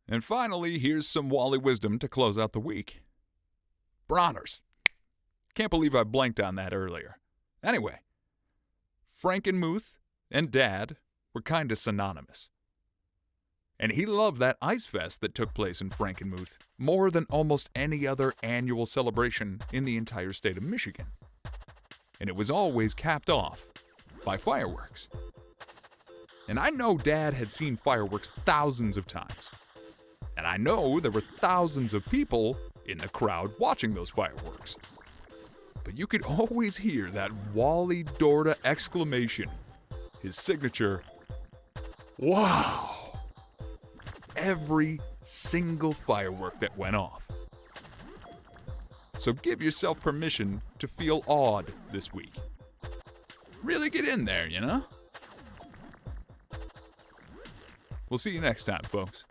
Speaker 1: And finally, here's some Wally wisdom to close out the week. Bronner's. Can't believe I blanked on that earlier. Anyway, Frankenmuth and Dad were kind of synonymous. And he loved that ice fest that took place in Frankenmuth more than almost any other annual celebration in the entire state of Michigan. And it was always capped off by fireworks. And I know Dad had seen fireworks thousands of times. And I know there were thousands of people in the crowd watching those fireworks. But you could always hear that Wally Dorda exclamation, his signature, wow, every single firework that went off. So give yourself permission to feel awed this week. Really get in there, you know? We'll see you next time, folks.